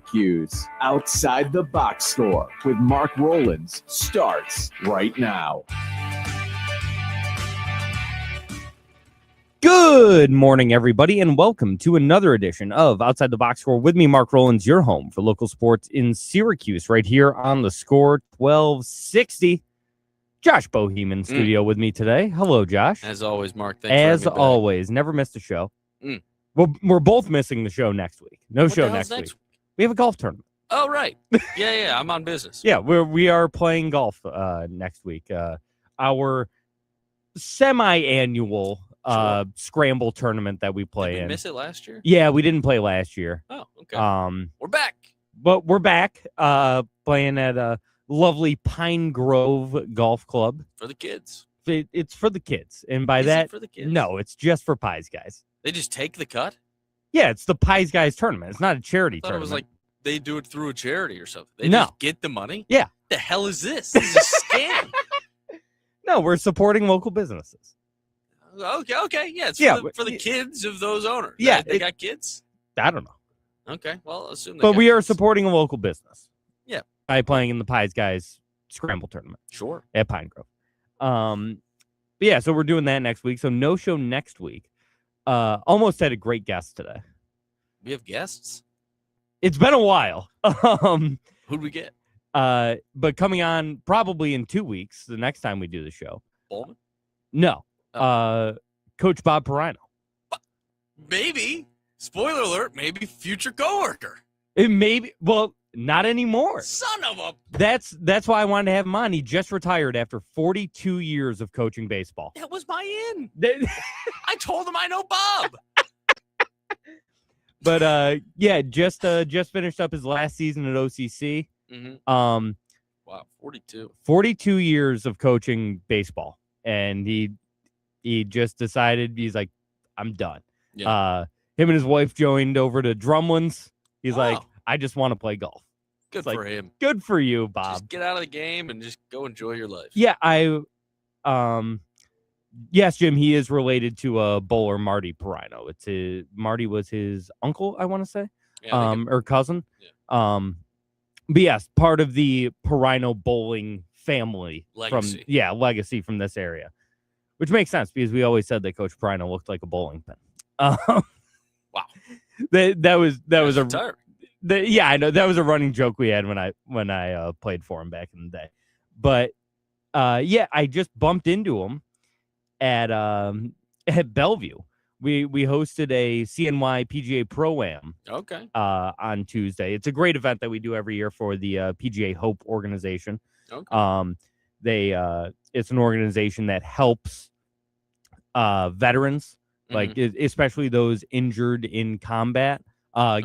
Syracuse. Outside the Box Score with Mark Rowlands starts right now. Good morning, everybody, and welcome to another edition of Outside the Box Score with me, Mark Rowlands, your home for local sports in Syracuse, right here on the Score 1260. Josh Boheim in studio with me today. Hello, Josh. As always, Mark. Thanks for having me back. As always, never missed a show. We're both missing the show next week. No show next week. We have a golf tournament. Oh, right. Yeah, I'm on business. Yeah, we are playing golf next week. Our semi-annual scramble tournament that we play Did we in. Miss it last year? Yeah, we didn't play last year. Oh, okay. We're back. But we're back playing at a lovely Pine Grove Golf Club. For the kids. It's for the kids. And by Is that, it for the kids? no, it's just for Pies Guys. They just take the cut? Yeah, it's the Pies Guys tournament. It's not a charity I thought tournament. It was like they do it through a charity or something. They No. just get the money? Yeah. The hell is this? This is a scam. No, we're supporting local businesses. Okay. Yeah, it's for the kids of those owners. Yeah. They got kids? I don't know. Okay, well, assume they But got we are kids. supporting a local business. Yeah. By playing in the Pies Guys Scramble Tournament. Sure. At Pine Grove. But yeah, so we're doing that next week. So no show next week. Almost had a great guest today. We have guests? It's been a while. Who'd we get? But coming on probably in 2 weeks, the next time we do the show. Bowman? No. Oh. Coach Bob Perino. Maybe. Spoiler alert, maybe future coworker. It may well, not anymore. Son of a... That's why I wanted to have him on. He just retired after 42 years of coaching baseball. That was my in. I told him I know Bob. But yeah, just finished up his last season at OCC. Mm-hmm. Wow, 42. 42 years of coaching baseball, and he just decided he's like, I'm done. Yeah. Him and his wife joined over to Drumlins. He's like, I just want to play golf. Good for him. Good for you, Bob. Just get out of the game and just go enjoy your life. Yeah, yes, Jim, he is related to bowler Marty Perino. Marty was his uncle, I want to say, or cousin. Yeah. But yes, part of the Perino bowling family Legacy. Legacy from this area, which makes sense because we always said that Coach Perino looked like a bowling pin. Wow, that was retired. Yeah, I know that was a running joke we had when I played for him back in the day. But yeah, I just bumped into him at Bellevue. We hosted a CNY PGA Pro-Am on Tuesday. It's a great event that we do every year for the PGA Hope organization. Okay. It's an organization that helps veterans, like especially those injured in combat,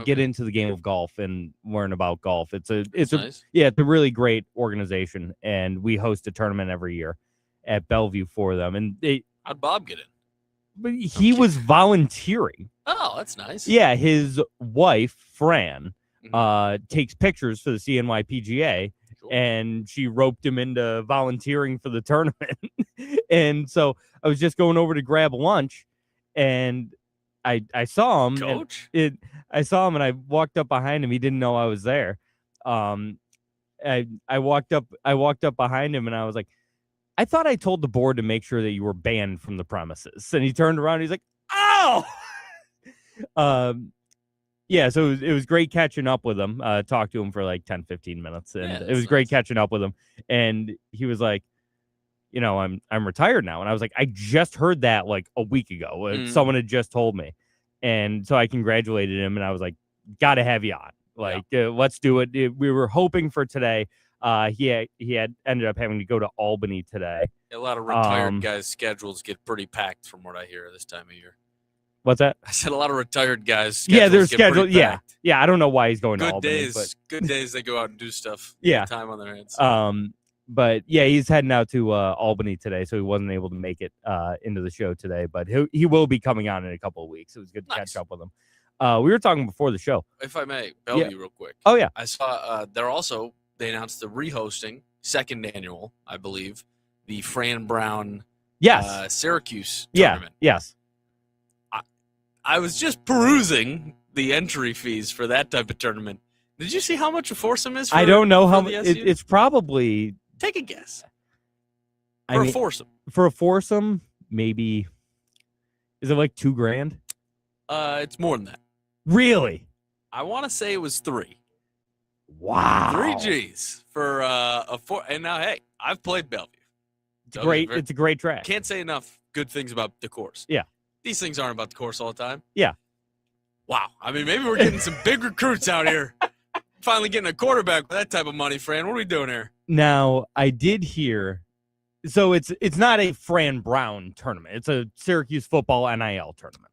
get into the game of golf and learn about golf. It's nice. It's a really great organization, and we host a tournament every year at Bellevue for them. And how'd Bob get in? But he was volunteering. Oh, that's nice. Yeah, his wife, Fran, takes pictures for the CNY PGA, and she roped him into volunteering for the tournament. And so I was just going over to grab lunch, and I saw him. Coach? I saw him, and I walked up behind him. He didn't know I was there. I walked up behind him, and I was like, I thought I told the board to make sure that you were banned from the premises. And he turned around and he's like, oh! Yeah, so it was great catching up with him. Talked to him for like 10, 15 minutes. And it was great catching up with him. And he was like, I'm retired now. And I was like, I just heard that like a week ago. Someone had just told me. And so I congratulated him, and I was like, gotta have you on. Like, let's do it. We were hoping for today. He had ended up having to go to Albany today. A lot of retired guys' schedules get pretty packed from what I hear this time of year. What's that? I said a lot of retired guys. Their schedule. Yeah. I don't know why he's going to Albany. Good days. They go out and do stuff. Yeah. Time on their hands. But yeah, he's heading out to Albany today, so he wasn't able to make it into the show today. But he will be coming on in a couple of weeks. It was good to catch up with him. We were talking before the show. If I may, Bellevue real quick. Oh yeah. I saw they announced the rehosting, second annual, I believe, the Fran Brown Syracuse tournament. Yes. I was just perusing the entry fees for that type of tournament. Did you see how much a foursome is? I don't know how much. It's probably. Take a guess. For a foursome. For a foursome, maybe. Is it like $2,000? It's more than that. Really? I want to say it was 3. Wow. 3 G's for a 4. And now, hey, I've played Bellevue. It's a great track. Can't say enough good things about the course. Yeah. These things aren't about the course all the time. Yeah. Wow. I mean, maybe we're getting some big recruits out here. Finally getting a quarterback with that type of money, Fran. What are we doing here? Now, I did hear. So it's not a Fran Brown tournament. It's a Syracuse football NIL tournament.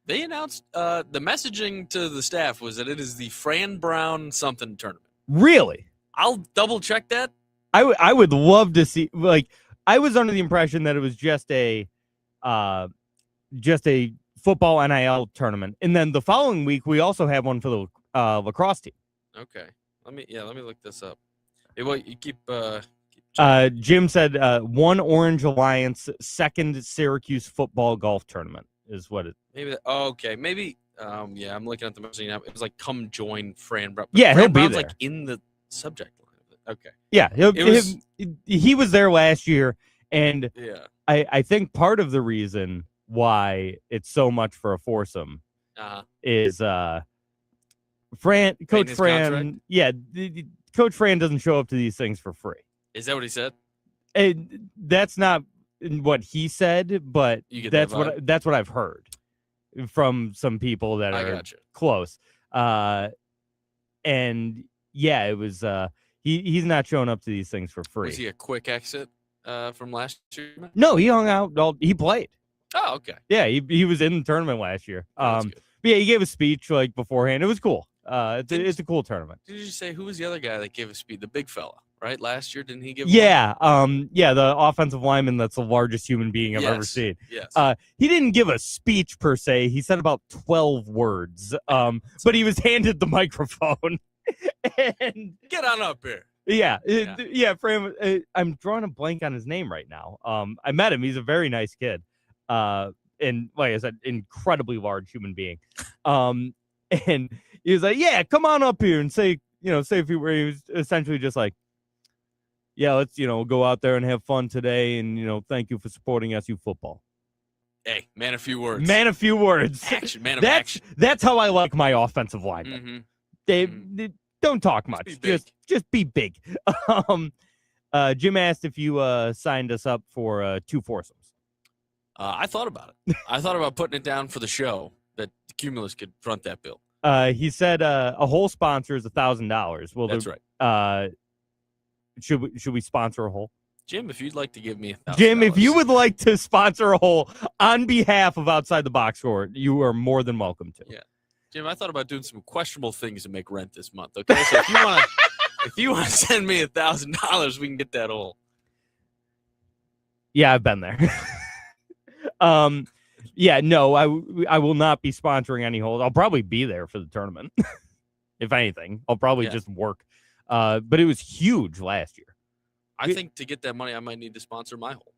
They announced the messaging to the staff was that it is the Fran Brown something tournament. Really? I'll double check that. I would love to see. Like, I was under the impression that it was just a football NIL tournament, and then the following week we also have one for the lacrosse team. Okay. Let me look this up. You keep. Jim said One Orange Alliance second Syracuse football golf tournament is what it. Maybe. Okay. Maybe. Yeah, I'm looking at the message now. It was like, "Come join Fran Brown." Yeah, Fran he'll Brown's be there. like in the subject line of it. Okay. Yeah, he was there last year, and yeah, I think part of the reason why it's so much for a foursome is Coach Fran. Contract? Yeah, Coach Fran doesn't show up to these things for free. Is that what he said? That's not what he said, but that's what I've heard from some people that are close. And yeah, it was he's not showing up to these things for free. Was he a quick exit from last year? No, he hung out. He played. Oh, okay. Yeah, he was in the tournament last year. But yeah, he gave a speech like beforehand. It was cool. It's a cool tournament. Did you say who was the other guy that gave a speech? The big fella, right? Last year, didn't he give? Yeah, the offensive lineman that's the largest human being I've ever seen. Yes. He didn't give a speech per se. He said about 12 words. But he was handed the microphone. And get on up here. Yeah. Fran, I'm drawing a blank on his name right now. I met him. He's a very nice kid. And like I said, incredibly large human being. And he was like, "Yeah, come on up here and say a few words." He was essentially just like, "Yeah, let's go out there and have fun today, and thank you for supporting SU football." Hey, man, a few words. Man, a few words. Action, man of action. That's how I like my offensive linemen. Mm-hmm. They don't talk much. Just be big. Jim asked if you signed us up for 2 foursomes. I thought about it. I thought about putting it down for the show that Cumulus could front that bill. He said a whole sponsor is $1,000. Well, that's right. Should we sponsor a whole? Jim, if you'd like to give me $1,000. Jim, if you would like to sponsor a whole on behalf of Outside the Box Score, you are more than welcome to. Yeah. Jim, I thought about doing some questionable things to make rent this month. Okay, so if you want to send me $1,000, we can get that whole. Yeah, I've been there. Yeah, no, I will not be sponsoring any holes. I'll probably be there for the tournament. If anything, I'll probably just work. But it was huge last year. I think to get that money, I might need to sponsor my hole.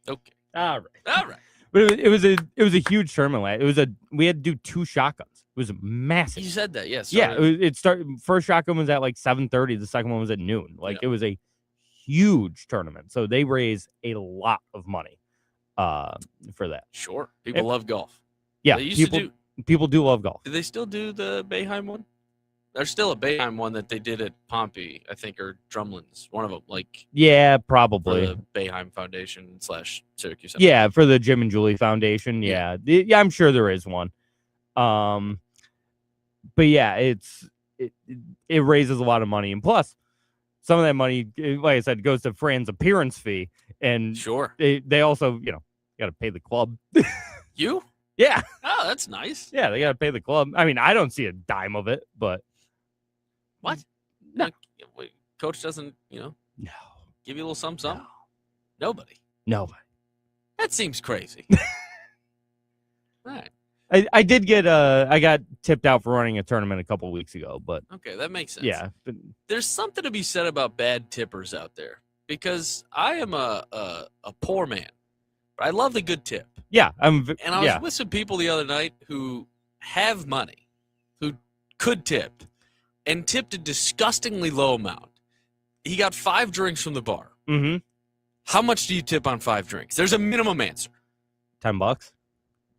Okay. All right. But it was a huge tournament. We had to do 2 shotguns. It was massive. You said that, yes. Yeah, it started. First shotgun was at like 7:30. The second one was at noon. It was a huge tournament. So they raised a lot of money for that. Sure. People love golf. Yeah, people do love golf. Do they still do the Bayheim one? There's still a Bayheim one that they did at Pompey, I think, or Drumlin's. One of them, yeah, probably for the Bayheim Foundation / Syracuse. Yeah, for the Jim and Julie Foundation. Yeah, I'm sure there is one. But yeah, it raises a lot of money, and plus, some of that money, like I said, goes to Fran's appearance fee, and sure, they also got to pay the club. You? Yeah. Oh, that's nice. Yeah, they got to pay the club. I mean, I don't see a dime of it, but. What? No. Coach doesn't, No. Give you a little something? No. Nobody. That seems crazy. All right. I did get I got tipped out for running a tournament a couple of weeks ago, but. Okay, that makes sense. Yeah. But, there's something to be said about bad tippers out there, because I am a poor man. But I love the good tip. Yeah. And I was with some people the other night who have money, who could tip. and tipped a disgustingly low amount. He got 5 drinks from the bar. Mm-hmm. How much do you tip on 5 drinks? There's a minimum answer. $10.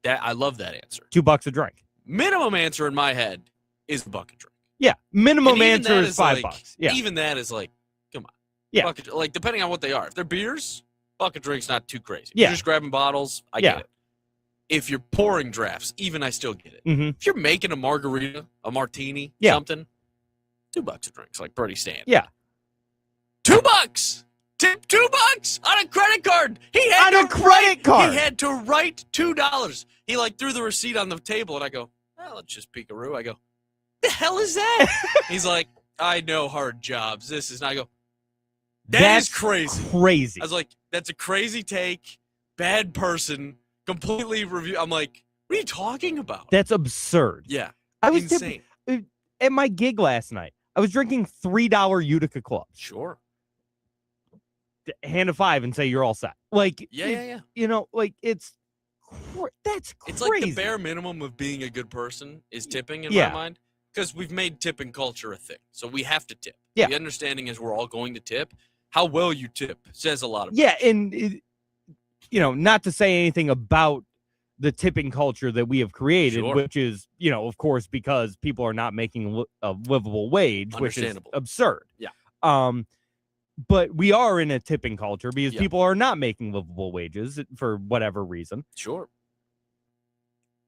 I love that answer. $2 a drink. Minimum answer in my head is a bucket drink. Yeah, minimum answer is $5. Yeah, even that is like, come on. Yeah, bucket, like depending on what they are. If they're beers, bucket drink's not too crazy. If yeah, you're just grabbing bottles, I get it. If you're pouring drafts, even I still get it. Mm-hmm. If you're making a margarita, a martini, something, $2 a drink's like pretty standard. Yeah, $2. Tip $2 on a credit card. He had to write $2. He like threw the receipt on the table, and I go, well, let's just peek-a-roo. I go, the hell is that? He's like, I know hard jobs. This is not. I go, that's crazy. I was like, that's a crazy take. Bad person. Completely review. I'm like, what are you talking about? That's absurd. Yeah, I was insane. At my gig last night, I was drinking $3 Utica clubs. Sure. Hand of 5 and say you're all set. Like, yeah. You know, like that's crazy. It's like the bare minimum of being a good person is tipping in my mind, because we've made tipping culture a thing. So we have to tip. Yeah. The understanding is we're all going to tip. How well you tip says a lot about it. And not to say anything about the tipping culture that we have created, which is, of course, because people are not making a livable wage, which is absurd. Yeah. But we are in a tipping culture because people are not making livable wages for whatever reason. Sure.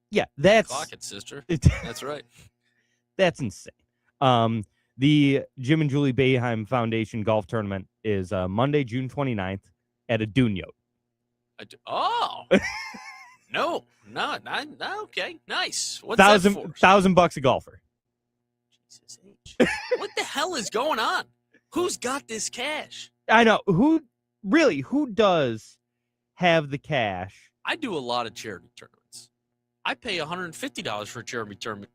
Yeah, that's... Clock it, sister. That's right. That's insane. The Jim and Julie Boeheim Foundation golf tournament is Monday, June 29th at a dune yacht. Oh. No, okay, nice. What's that for? $1,000 a golfer. Jesus H. What the hell is going on? Who's got this cash? I know. Who does have the cash? I do a lot of charity tournaments. I pay $150 for a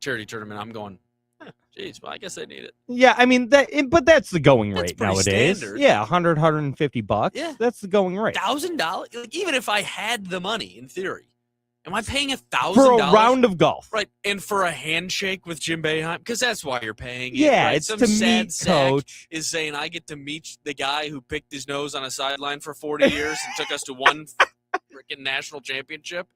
charity tournament. I'm going, geez, well, I guess I need it. Yeah, I mean, but that's the going rate nowadays. Standard. Yeah, $150. Yeah. That's the going rate. $1,000? Like, even if I had the money, in theory, am I paying $1,000 for a round of golf? Right, and for a handshake with Jim Boeheim, because that's why you're paying it. Yeah, right? it's Some to sad meet Coach. Is saying I get to meet the guy who picked his nose on a sideline for 40 years and took us to one freaking national championship.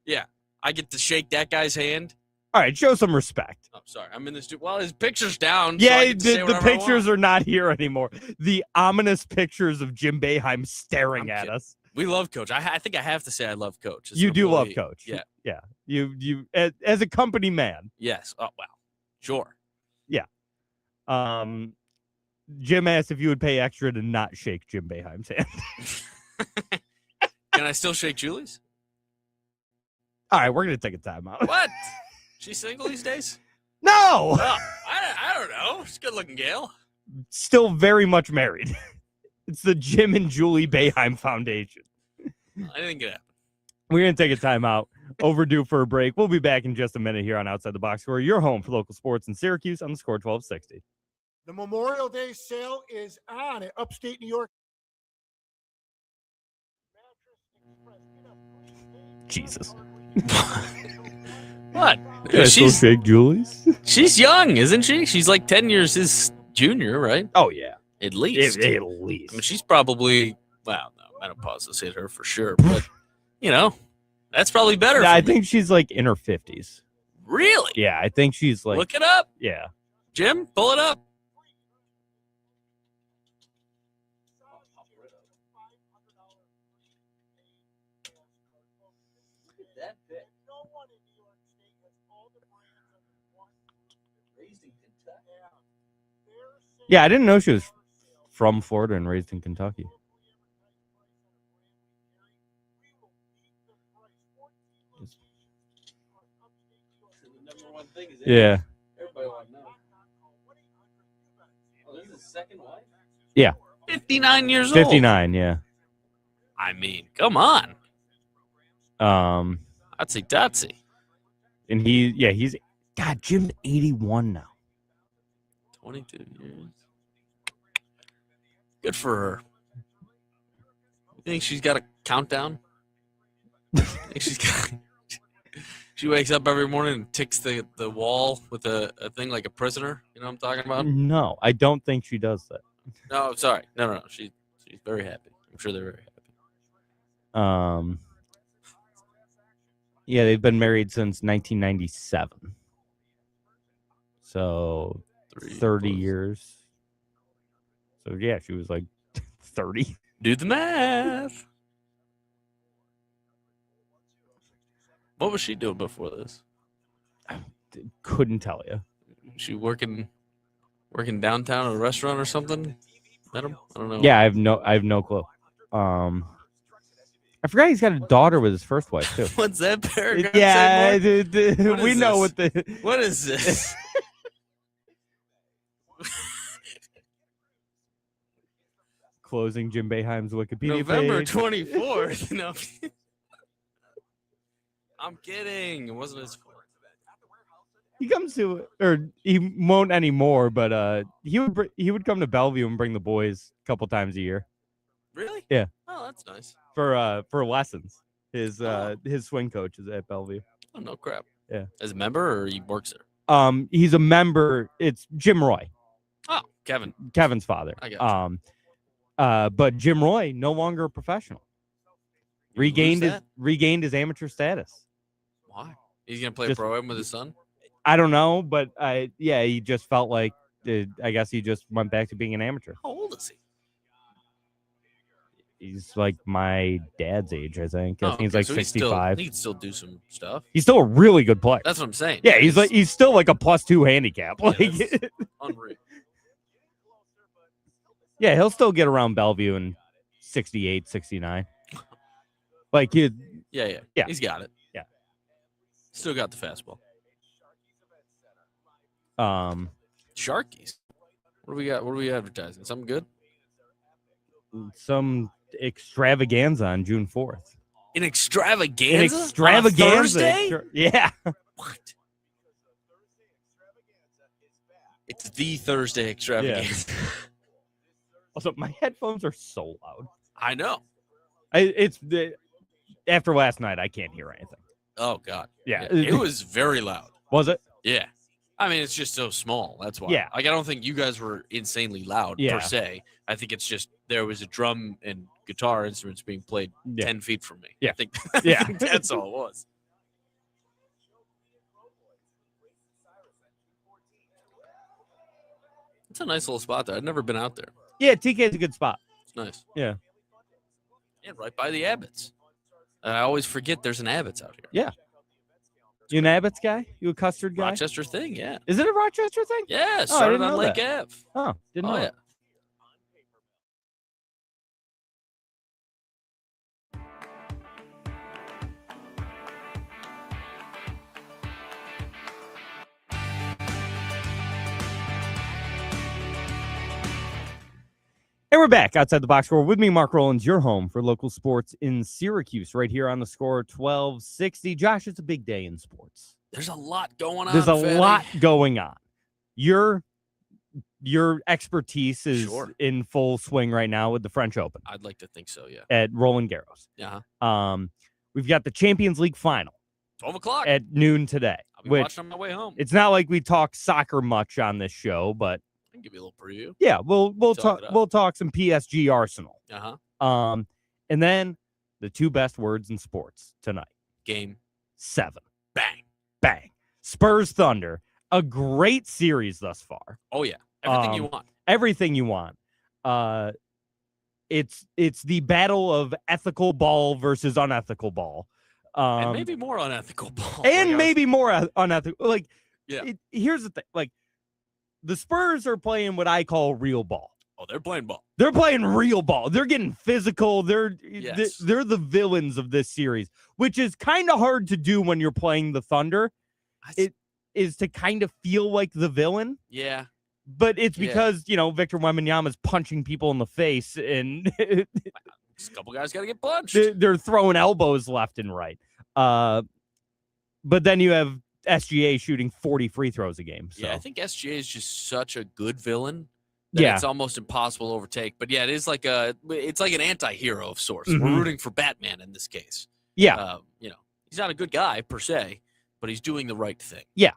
Yeah, I get to shake that guy's hand. All right, show some respect. Oh, sorry, I'm in this. Well, his picture's down. Yeah, so the pictures are not here anymore. The ominous pictures of Jim Boeheim staring at us. We love Coach. I think I have to say I love Coach. You do love Coach. Yeah. You as a company man. Yes. Oh, wow. Sure. Yeah. Jim asked if you would pay extra to not shake Jim Boeheim's hand. Can I still shake Julie's? All right, we're going to take a timeout. What? She's single these days? No! Well, I don't know. She's a good-looking gal. Still very much married. It's the Jim and Julie Boeheim Foundation. I didn't get it. We're going to take a timeout. Overdue for a break. We'll be back in just a minute here on Outside the Box Score, your home for local sports in Syracuse on the Score 1260. The Memorial Day sale is on at Upstate New York. Jesus. What? She's fake Julie's? She's young, isn't she? She's like 10 years his junior, right? Oh, yeah. At least. At least. I mean, she's probably, well, no, menopause has hit her for sure. But, that's probably better. I think she's like in her 50s. Really? Yeah, I think she's like. Look it up. Yeah. Jim, pull it up. Yeah, I didn't know she was from Florida and raised in Kentucky. Yeah. Oh, this is his second wife? Yeah. 59 years old. 59, yeah. I mean, come on. Dotsy. And he's God, Jim's 81 now. 22 years. Good for her. You think she's got a countdown? She's She wakes up every morning and ticks the wall with a thing like a prisoner. You know what I'm talking about? No, I don't think she does that. No, sorry. No. She's very happy. I'm sure they're very happy. Yeah, they've been married since 1997. So 30 years. So yeah, she was like 30. Do the math. What was she doing before this? Couldn't tell you. She working downtown at a restaurant or something? Met him? I don't know. Yeah, I have no clue. I forgot he's got a daughter with his first wife too. What's that paragraph? Yeah, we know what the. What is this? Closing Jim Boeheim's Wikipedia November page. 24th. No, I'm kidding. It wasn't his fault. He comes to, or he won't anymore, but he would come to Bellevue and bring the boys a couple times a year. Really? Yeah. Oh, that's nice. For lessons. His swing coach is at Bellevue. Oh, no crap. Yeah. As a member, or he works there? He's a member. It's Jim Roy. Oh, Kevin. Kevin's father. I got you. But Jim Roy no longer a professional. Regained his amateur status. Why? He's gonna play pro am with his son? I don't know, but he just felt like I guess he just went back to being an amateur. How old is he? He's like my dad's age, I think. I think he's like so 65. He can still do some stuff. He's still a really good player. That's what I'm saying. Yeah, he's still like a +2 handicap. Yeah, Like, unreal. Yeah, he'll still get around Bellevue in 68, 69. Like Yeah. He's got it. Yeah. Still got the fastball. Sharkies. What do we got? What are we advertising? Something good? Some extravaganza on June 4th. An extravaganza? An extravaganza. On a Thursday? Yeah. What? It's the Thursday extravaganza. Yeah. Also, my headphones are so loud. I know. After last night, I can't hear anything. Oh, God. Yeah. It was very loud. Was it? Yeah. I mean, it's just so small. That's why. Yeah. Like, I don't think you guys were insanely loud Yeah. per se. I think it's just there was a drum and guitar instruments being played 10 feet from me. Yeah. I think Yeah. that's all it was. It's a nice little spot there. I've never been out there. Yeah, TK's a good spot. It's nice. Yeah. Yeah, right by the Abbots. I always forget there's an Abbots out here. Yeah. You an Abbott's guy? You a custard guy? Rochester thing, yeah. Is it a Rochester thing? Yeah, I started didn't on know Lake that. Ave. Oh, didn't know yeah. that. And we're back outside the box score with me, Mark Rowlands, your home for local sports in Syracuse, right here on the score 1260. Josh, it's a big day in sports. There's a lot going on. There's a Fatty. lot going on. Your expertise is in full swing right now with the French Open. I'd like to think so, yeah. At Roland Garros. Yeah. We've got the Champions League final. 12 o'clock. At noon today. I'll be watching on my way home. It's not like we talk soccer much on this show, but I can give you a little preview. Yeah, we'll talk some PSG Arsenal. Uh-huh. And then the two best words in sports tonight. Game 7. Bang. Bang. Spurs Thunder. A great series thus far. Oh yeah. Everything you want. Everything you want. It's the battle of ethical ball versus unethical ball. And maybe more unethical ball. And maybe more unethical. Like, yeah. Here's the thing. Like, the Spurs are playing what I call real ball. Oh, they're playing ball. They're playing real ball. They're getting physical. They're the villains of this series, which is kind of hard to do when you're playing the Thunder. It is to kind of feel like the villain. Yeah. But it's because, Victor Wembanyama's punching people in the face and a couple guys got to get punched. They're throwing elbows left and right. But then you have SGA shooting 40 free throws a game. So. Yeah, I think SGA is just such a good villain that it's almost impossible to overtake. But yeah, it's like an anti-hero of sorts. Mm-hmm. We're rooting for Batman in this case. Yeah. He's not a good guy per se, but he's doing the right thing. Yeah.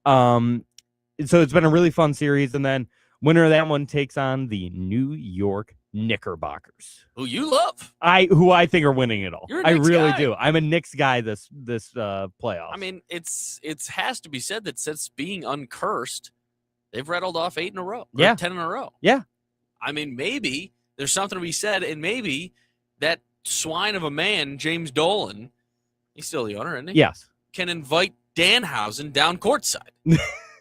So it's been a really fun series, and then winner of that one takes on the New York Knickerbockers, Who you love. who I think are winning it all. You're a I Knicks really guy. do. I'm a Knicks guy this playoff. I mean, it has to be said that since being uncursed, they've rattled off 8 in a row. Yeah. 10 in a row. Yeah. I mean, maybe there's something to be said, and maybe that swine of a man, James Dolan, he's still the owner, isn't he? Yes. Can invite Danhausen down courtside.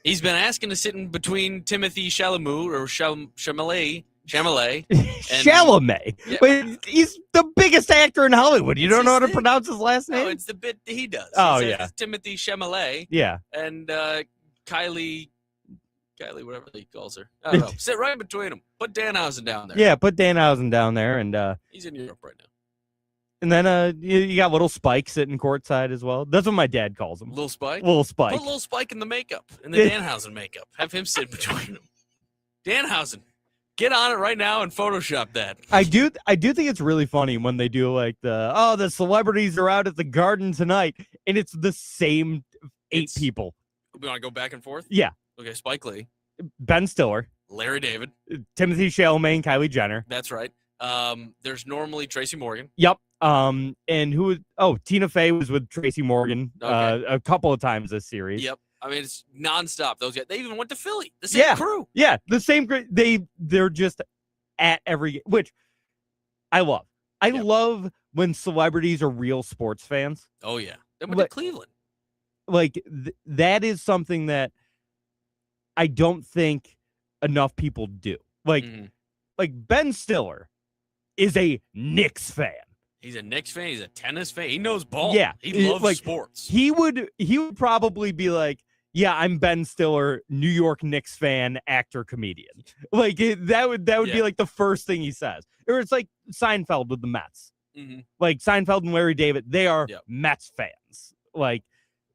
He's been asking to sit in between Timothy Chalamet or Chalamet. Chalamet. Yeah. But he's the biggest actor in Hollywood. You don't know how to pronounce his last name? No, it's the bit he does. Oh, He says yeah. it's Timothy Chalamet Yeah. and Kylie, whatever he calls her. I don't know. Sit right between them. Put Danhausen down there. Yeah, put Danhausen down there, and He's in Europe right now. then you got little Spike sitting courtside as well. That's what my dad calls him. Little Spike? Little Spike. Put Little Spike in the makeup, in the Danhausen makeup. Have him sit between them. Danhausen, get on it right now and Photoshop that. I do think it's really funny when they do like the celebrities are out at the Garden tonight, and it's the same eight people. We want to go back and forth? Yeah. Okay, Spike Lee, Ben Stiller, Larry David. Timothy Chalamet, and Kylie Jenner. That's right. There's normally Tracy Morgan. Yep. And who was? Oh, Tina Fey was with Tracy Morgan Okay. a couple of times this series. Yep. I mean, it's nonstop. Those guys. They even went to Philly. The same crew. Yeah, the same. They're just at every, which I love. I love when celebrities are real sports fans. Oh yeah. They went to Cleveland. Like that is something that I don't think enough people do. Like Ben Stiller is a Knicks fan. He's a Knicks fan. He's a tennis fan. He knows ball. Yeah, He loves like, sports. He would probably be like, yeah, I'm Ben Stiller, New York Knicks fan, actor, comedian. Like that would be like the first thing he says. Or it's like Seinfeld with the Mets. Mm-hmm. Like Seinfeld and Larry David, they are Mets fans.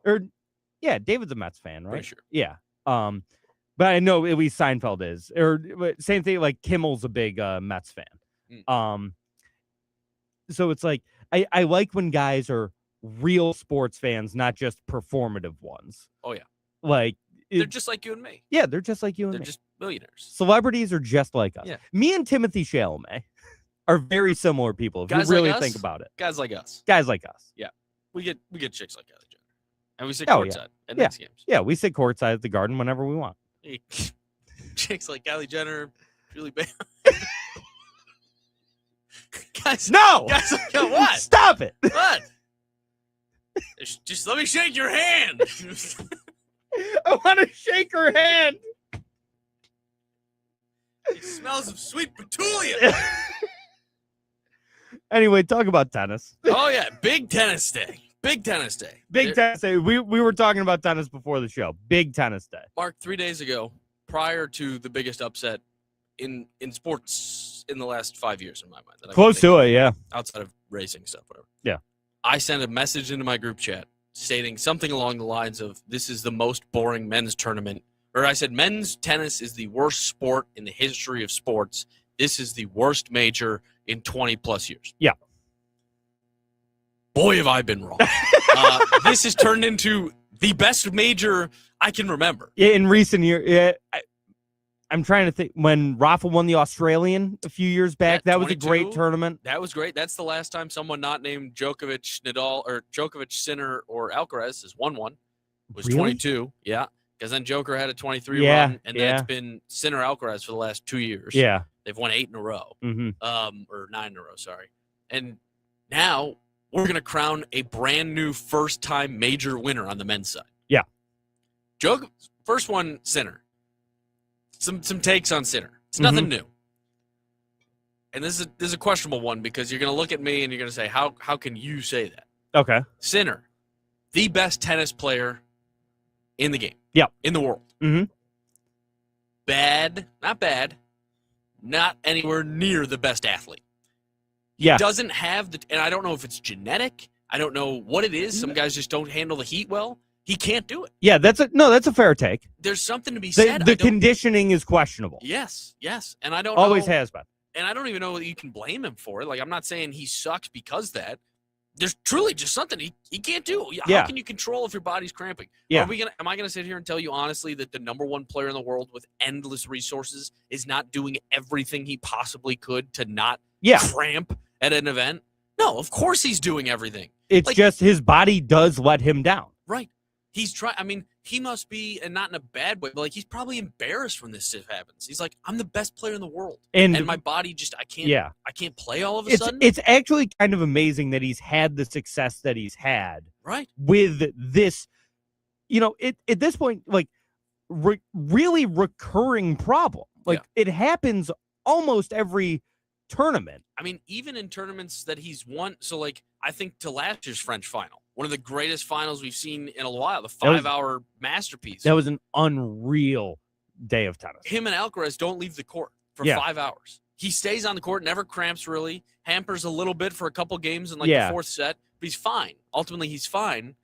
David's a Mets fan, right? Pretty sure. Yeah. But I know at least Seinfeld is. Or same thing, like Kimmel's a big Mets fan. So it's like I like when guys are real sports fans, not just performative ones. Oh yeah. Like they're just like you and me. Yeah, they're just like you and me. They're just millionaires. Celebrities are just like us. Yeah. Me and Timothy Chalamet are very similar people if Guys you really like us? think about it. Guys like us. Guys like us. Yeah. We get chicks like Kylie Jenner. And we sit Oh, courtside at Yeah. Knicks games. Yeah, we sit courtside at the Garden whenever we want. Hey, chicks like Kylie Jenner, really bad. Guys, No! guys like what? Stop it! What? Just let me shake your hand. I want to shake her hand. It smells of sweet petulia. Anyway, talk about tennis. Oh yeah, big tennis day. Big tennis day. Big tennis day. We were talking about tennis before the show. Big tennis day. Mark, 3 days ago, prior to the biggest upset in sports in the last 5 years, in my mind. That I can Close think to of, it, yeah. outside of racing stuff, whatever. Yeah. I sent a message into my group chat stating something along the lines of, this is the most boring men's tournament. Or I said, men's tennis is the worst sport in the history of sports. This is the worst major in 20 plus years. Yeah. Boy, have I been wrong. This has turned into the best major I can remember. Yeah, in recent years, I'm trying to think. When Rafa won the Australian a few years back, that was a great tournament. That was great. That's the last time someone not named Djokovic, Nadal, or Djokovic, Sinner, or Alcaraz has won one. It was Really? 22. Yeah. Because then Joker had a 23 Yeah, run, and then it's been Sinner, Alcaraz for the last 2 years. Yeah. They've won 8 in a row. Mm-hmm. Or 9 in a row, sorry. And now we're going to crown a brand new first-time major winner on the men's side. Yeah. Joker, first one, Sinner. Some takes on Sinner. It's nothing new. And this is a questionable one because you're going to look at me and you're going to say, how can you say that? Okay. Sinner, the best tennis player in the game. Yep. In the world. Mm-hmm. Not anywhere near the best athlete. Yeah. Doesn't have and I don't know if it's genetic. I don't know what it is. Some guys just don't handle the heat well. He can't do it. Yeah, that's a fair take. There's something to be said. The conditioning is questionable. Yes. And I don't Always know, has been. And I don't even know that you can blame him for it. Like, I'm not saying he sucks because of that, there's truly just something he can't do. Yeah. How can you control if your body's cramping? Yeah. Am I gonna sit here and tell you honestly that the number one player in the world with endless resources is not doing everything he possibly could to not cramp at an event? No, of course he's doing everything. It's just his body does let him down. Right. He's trying. I mean, he must be, and not in a bad way, but like he's probably embarrassed when this stuff happens. He's like, I'm the best player in the world, and my body just I can't play all of a sudden. It's actually kind of amazing that he's had the success that he's had. Right. With this, at this point, like really recurring problem. Like it happens almost every tournament. I mean, even in tournaments that he's won. So, like, I think to last year's French final, one of the greatest finals we've seen in a while, the 5-hour masterpiece. That was an unreal day of tennis. Him and Alcaraz don't leave the court for 5 hours. He stays on the court, never cramps really, hampers a little bit for a couple games in the fourth set, but he's fine. Ultimately, he's fine.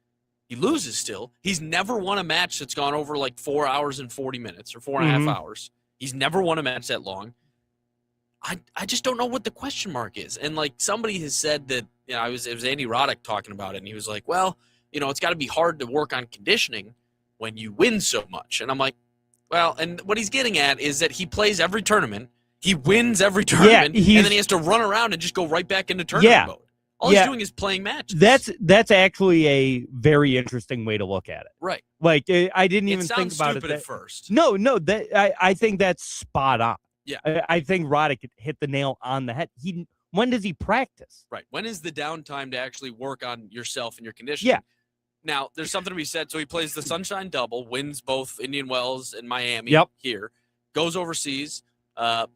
He loses still. He's never won a match that's gone over like 4 hours and 40 minutes or 4.5 hours. He's never won a match that long. I just don't know what the question mark is. And like somebody has said that, it was Andy Roddick talking about it, and he was like, well, it's got to be hard to work on conditioning when you win so much. And I'm like, well, and what he's getting at is that he plays every tournament, he wins every tournament, and then he has to run around and just go right back into tournament mode. All he's doing is playing matches. That's actually a very interesting way to look at it. Right. Like I didn't even think about it at first. No, I think that's spot on. Yeah. I think Roddick hit the nail on the head. When does he practice? Right. When is the downtime to actually work on yourself and your conditioning? Yeah. Now, there's something to be said. So he plays the Sunshine Double, wins both Indian Wells and Miami here, goes overseas,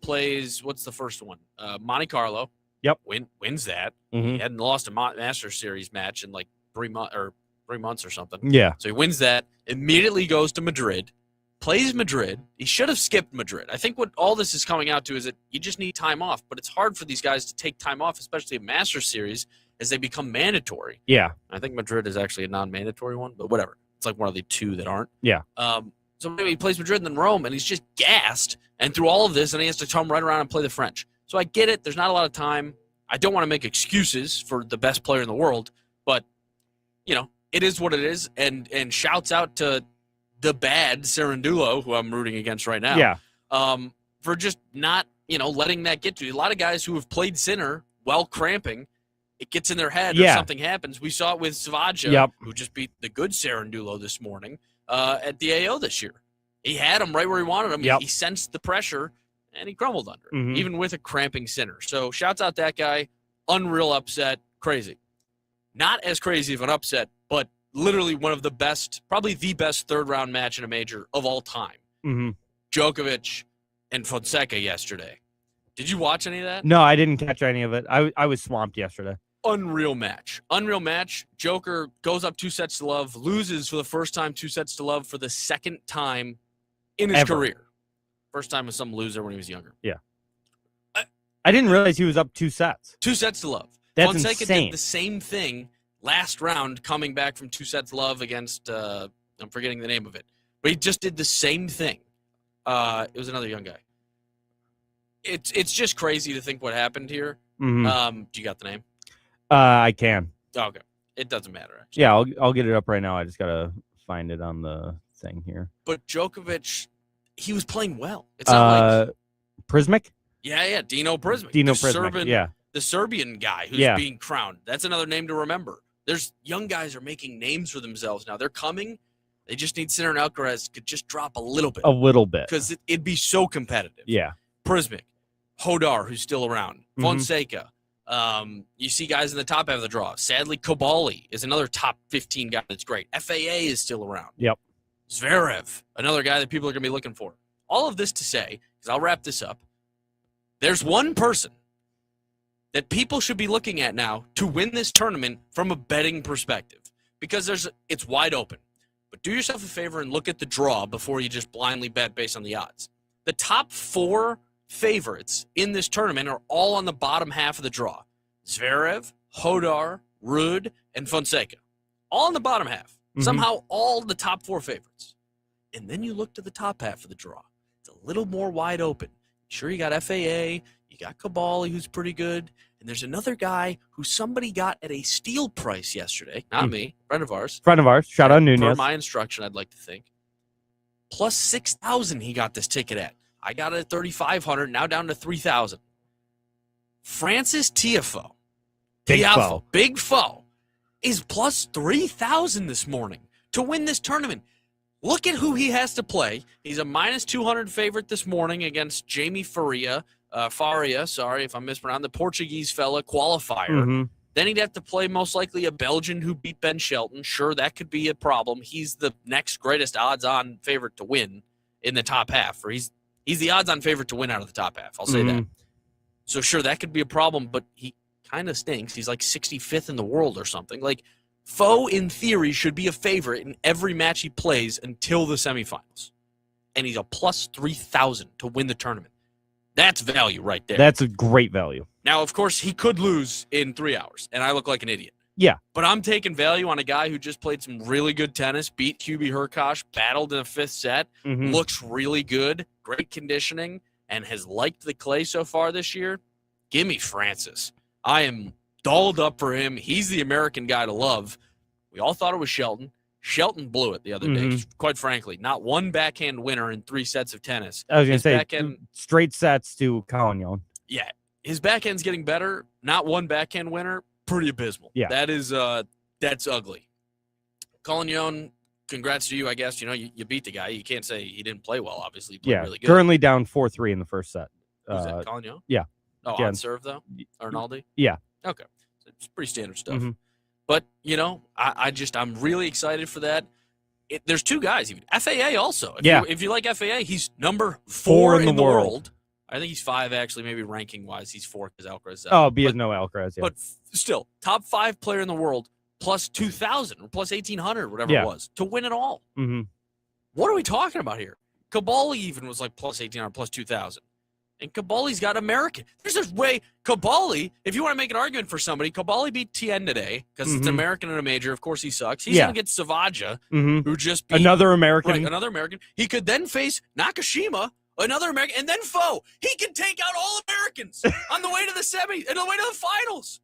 plays, what's the first one? Monte Carlo. Yep. Wins that. Mm-hmm. He hadn't lost a Masters Series match in like 3 months or something. Yeah. So he wins that, immediately goes to Madrid, plays Madrid. He should have skipped Madrid. I think what all this is coming out to is that you just need time off, but it's hard for these guys to take time off, especially a Masters Series, as they become mandatory. Yeah. I think Madrid is actually a non-mandatory one, but whatever. It's like one of the two that aren't. Yeah. So maybe he plays Madrid and then Rome, and he's just gassed. And through all of this, and he has to come right around and play the French. So I get it. There's not a lot of time. I don't want to make excuses for the best player in the world, but, it is what it is. And shouts out to the bad Cerundolo, who I'm rooting against right now. Yeah. For just not, letting that get to you. A lot of guys who have played Sinner while cramping, it gets in their head or something happens. We saw it with Savaja, who just beat the good Cerundolo this morning at the AO this year. He had him right where he wanted him. Yep. He sensed the pressure, and he crumbled under it, even with a cramping Sinner. So shouts out that guy. Unreal upset. Crazy. Not as crazy of an upset, but literally one of the best, probably the best third-round match in a major of all time. Mm-hmm. Djokovic and Fonseca yesterday. Did you watch any of that? No, I didn't catch any of it. I was swamped yesterday. Unreal match. Joker goes up 2-0, loses for the first time 2-0 for the second time in his career. First time with some loser when he was younger. Yeah. I didn't realize he was up 2 sets. 2-0. That's Fonseca insane. did the same thing last round, coming back from 2-0 against, I'm forgetting the name of it. But he just did the same thing. It was another young guy. It's just crazy to think what happened here. Mm-hmm. Do you got the name? I can. Oh, okay. It doesn't matter, actually. Yeah, I'll get it up right now. I just got to find it on the thing here. But Djokovic, he was playing well. It's not like... Prismic? Yeah, Dino Prismic. The Serbian guy who's being crowned. That's another name to remember. There's young guys are making names for themselves now. They're coming. They just need Sinner and Alcaraz to just drop a little bit. A little bit. Because it'd be so competitive. Yeah. Prismic, Hodar, who's still around, Fonseca. You see guys in the top half of the draw. Sadly, Kobali is another top 15 guy that's great. FAA is still around. Yep. Zverev, another guy that people are going to be looking for. All of this to say, because I'll wrap this up, there's one person that people should be looking at now to win this tournament from a betting perspective, because it's wide open. But do yourself a favor and look at the draw before you just blindly bet based on the odds. The top 4 favorites in this tournament are all on the bottom half of the draw. Zverev, Hodar, Ruud, and Fonseca. All on the bottom half. Mm-hmm. Somehow all the top 4 favorites. And then you look to the top half of the draw. It's a little more wide open. Sure, you got FAA, you got Kobali, who's pretty good, And there's another guy who somebody got at a steal price yesterday. Not me, friend of ours. Shout out Per Nunez. my instruction, I'd like to think. Plus 6,000 he got this ticket at. I got it at 3,500, now down to 3,000. Francis Tiafoe. Big Foe, is plus 3,000 this morning to win this tournament. Look at who he has to play. He's a minus 200 favorite this morning against Jamie Faria, sorry if I'm mispronouncing, the Portuguese fella qualifier. Mm-hmm. Then he'd have to play most likely a Belgian who beat Ben Shelton. Sure, that could be a problem. He's the next greatest odds-on favorite to win in the top half, or he's the odds-on favorite to win out of the top half. I'll say that. So sure, that could be a problem, but he kind of stinks. He's like 65th in the world or something. Like, Foe, in theory, should be a favorite in every match he plays until the semifinals. And he's a plus 3,000 to win the tournament. That's value right there. That's a great value. Now, of course, he could lose in 3 hours, and I look like an idiot. Yeah. But I'm taking value on a guy who just played some really good tennis, beat Hubie Hurkacz, battled in the 5th set, looks really good, great conditioning, and has liked the clay so far this year. Give me Francis. I am dolled up for him. He's the American guy to love. We all thought it was Shelton. Shelton blew it the other day, quite frankly. Not one backhand winner in 3 sets of tennis. I was going to say, straight sets to Collignon. Yeah. His backhand's getting better. Not one backhand winner. Pretty abysmal. Yeah. That's ugly. Collignon, congrats to you, I guess. You know, you beat the guy. You can't say he didn't play well, obviously. He played really good. Currently down 4-3 in the first set. Who's that, Collignon? Yeah. Oh, on serve, though? Arnaldi? Yeah. Okay. So it's pretty standard stuff. But, you know, I'm really excited for that. There's 2 guys, even. FAA also. If you like FAA, he's number 4 in the world. I think he's 5, actually, maybe ranking-wise. He's 4 because Alcaraz. No Alcaraz, yeah. But still, top 5 player in the world, plus 2,000 or plus 1,800, whatever it was, to win it all. What are we talking about here? Cabali even was like plus 1,800, plus 2,000. And Cabali's got American. There's this way. Cabali, if you want to make an argument for somebody, Cabali beat Tien today because it's an American and a major. Of course, he sucks. He's going to get Savaja, who just beat another American. Right, another American. He could then face Nakashima, another American, and then Foe. He can take out all Americans on the way to the semi and the way to the finals.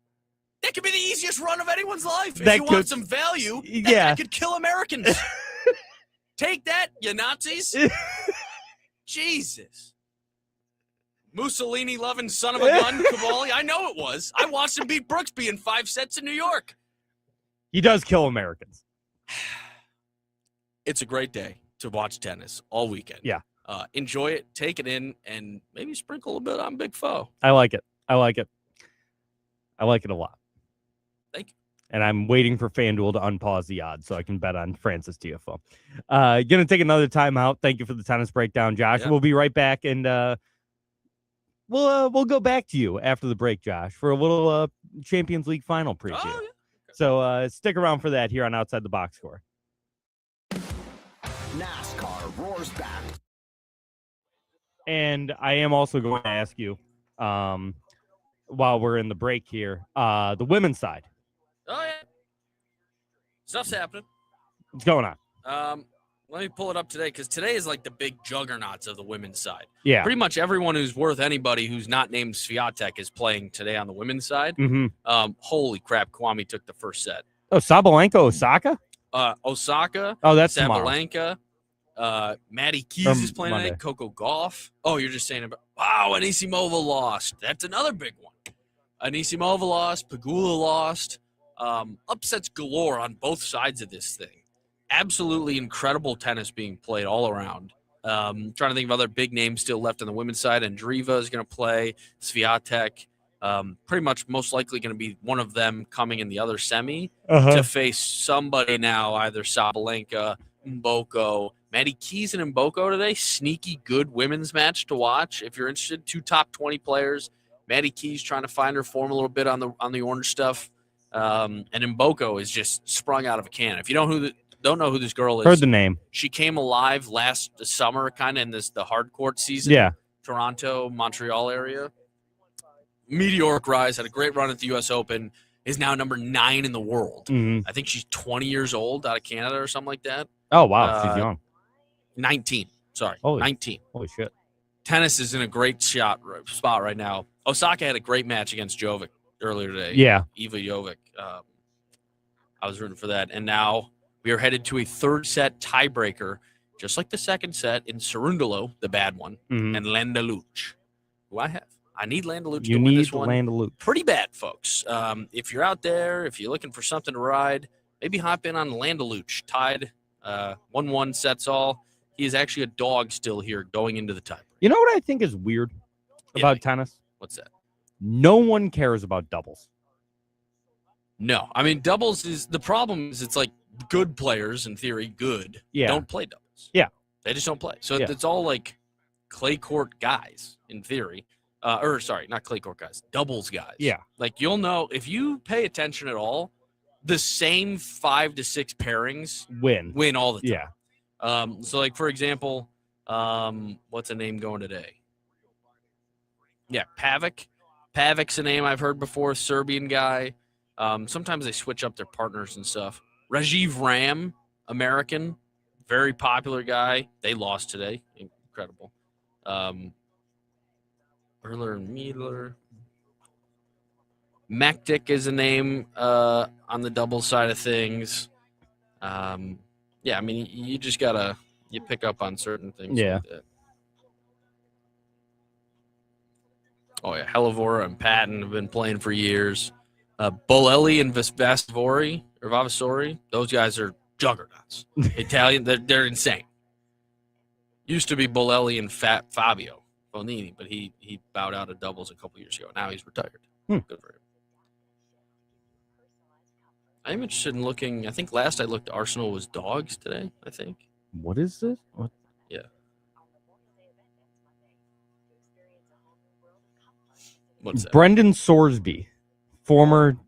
That could be the easiest run of anyone's life. If you want some value, that could kill Americans. Take that, you Nazis. Jesus. Mussolini-loving son of a gun, Cabali. I know it was. I watched him beat Brooksby in 5 sets in New York. He does kill Americans. It's a great day to watch tennis all weekend. Yeah. Enjoy it, take it in, and maybe sprinkle a bit on Big Foe. I like it. I like it a lot. Thank you. And I'm waiting for FanDuel to unpause the odds so I can bet on Francis Tiafoe. Going to take another timeout. Thank you for the tennis breakdown, Josh. Yeah. We'll be right back, and we'll go back to you after the break, Josh, for a little Champions League final preview. Oh, yeah. Okay. So stick around for that here on Outside the Box Score. NASCAR roars back. And I am also going to ask you, while we're in the break here, the women's side. Oh, yeah. Stuff's happening. What's going on? Let me pull it up today, because today is like the big juggernauts of the women's side. Yeah. Pretty much everyone who's worth anybody who's not named Swiatek is playing today on the women's side. Holy crap, Kwame took the first set. Oh, Sabalenka, Osaka? Osaka. Oh, that's Sabalenka. Maddie Keys is playing today. Coco Gauff. Oh, you're just saying about, wow, Anisimova lost. That's another big one. Anisimova lost. Pegula lost. Upsets galore on both sides of this thing. Absolutely incredible tennis being played all around. Trying to think of other big names still left on the women's side. Andreeva is going to play. Swiatek. Pretty much most likely going to be one of them coming in the other semi to face somebody now, either Sabalenka, Mboko. Maddie Keys and Mboko today. Sneaky good women's match to watch if you're interested. 2 top 20 players. Maddie Keys trying to find her form a little bit on the orange stuff. And Mboko is just sprung out of a can. If you don't know who this girl is. Heard the name. She came alive last summer, kind of in the hard court season. Yeah. Toronto, Montreal area. Meteoric rise, had a great run at the U.S. Open, is now number 9 in the world. I think she's 20 years old, out of Canada or something like that. Oh, wow. She's young. 19. Sorry. 19. Holy shit. Tennis is in a great spot right now. Osaka had a great match against Jovic. earlier today. Yeah. Iva Jovic. I was rooting for that. And now we are headed to a third set tiebreaker, just like the second set in Cerundolo, the bad one, and Landaluce, who I have. I need Landaluce to win this one. Landaluce. Pretty bad, folks. If you're out there, if you're looking for something to ride, maybe hop in on Landaluce. Tied 1-1 sets all. He is actually a dog still here going into the tie. You know what I think is weird about tennis? What's that? No one cares about doubles. No. I mean, doubles is the problem is it's like good players, in theory, don't play doubles. Yeah. They just don't play. So it's all like clay court guys, in theory. Not clay court guys, doubles guys. Yeah. Like, you'll know, if you pay attention at all, the same 5 to 6 pairings win all the time. Yeah. So, like, for example, what's a name going today? Yeah, Pavic. Pavic's a name I've heard before, Serbian guy. Sometimes they switch up their partners and stuff. Rajiv Ram, American, very popular guy. They lost today. Incredible. Erler and Miedler. Mektic is a name on the double side of things. I mean, you just gotta pick up on certain things. Yeah. Like that. Oh yeah, Helivora and Patton have been playing for years. Bolelli and Vavasori, those guys are juggernauts. Italian, they're insane. Used to be Bolelli and Fabio Bonini, but he bowed out of doubles a couple years ago. Now he's retired. Good for him. I'm interested in looking. I think last I looked, Arsenal was dogs today, I think. What is this? What? Yeah. What's that? Brendan Sorsby, former,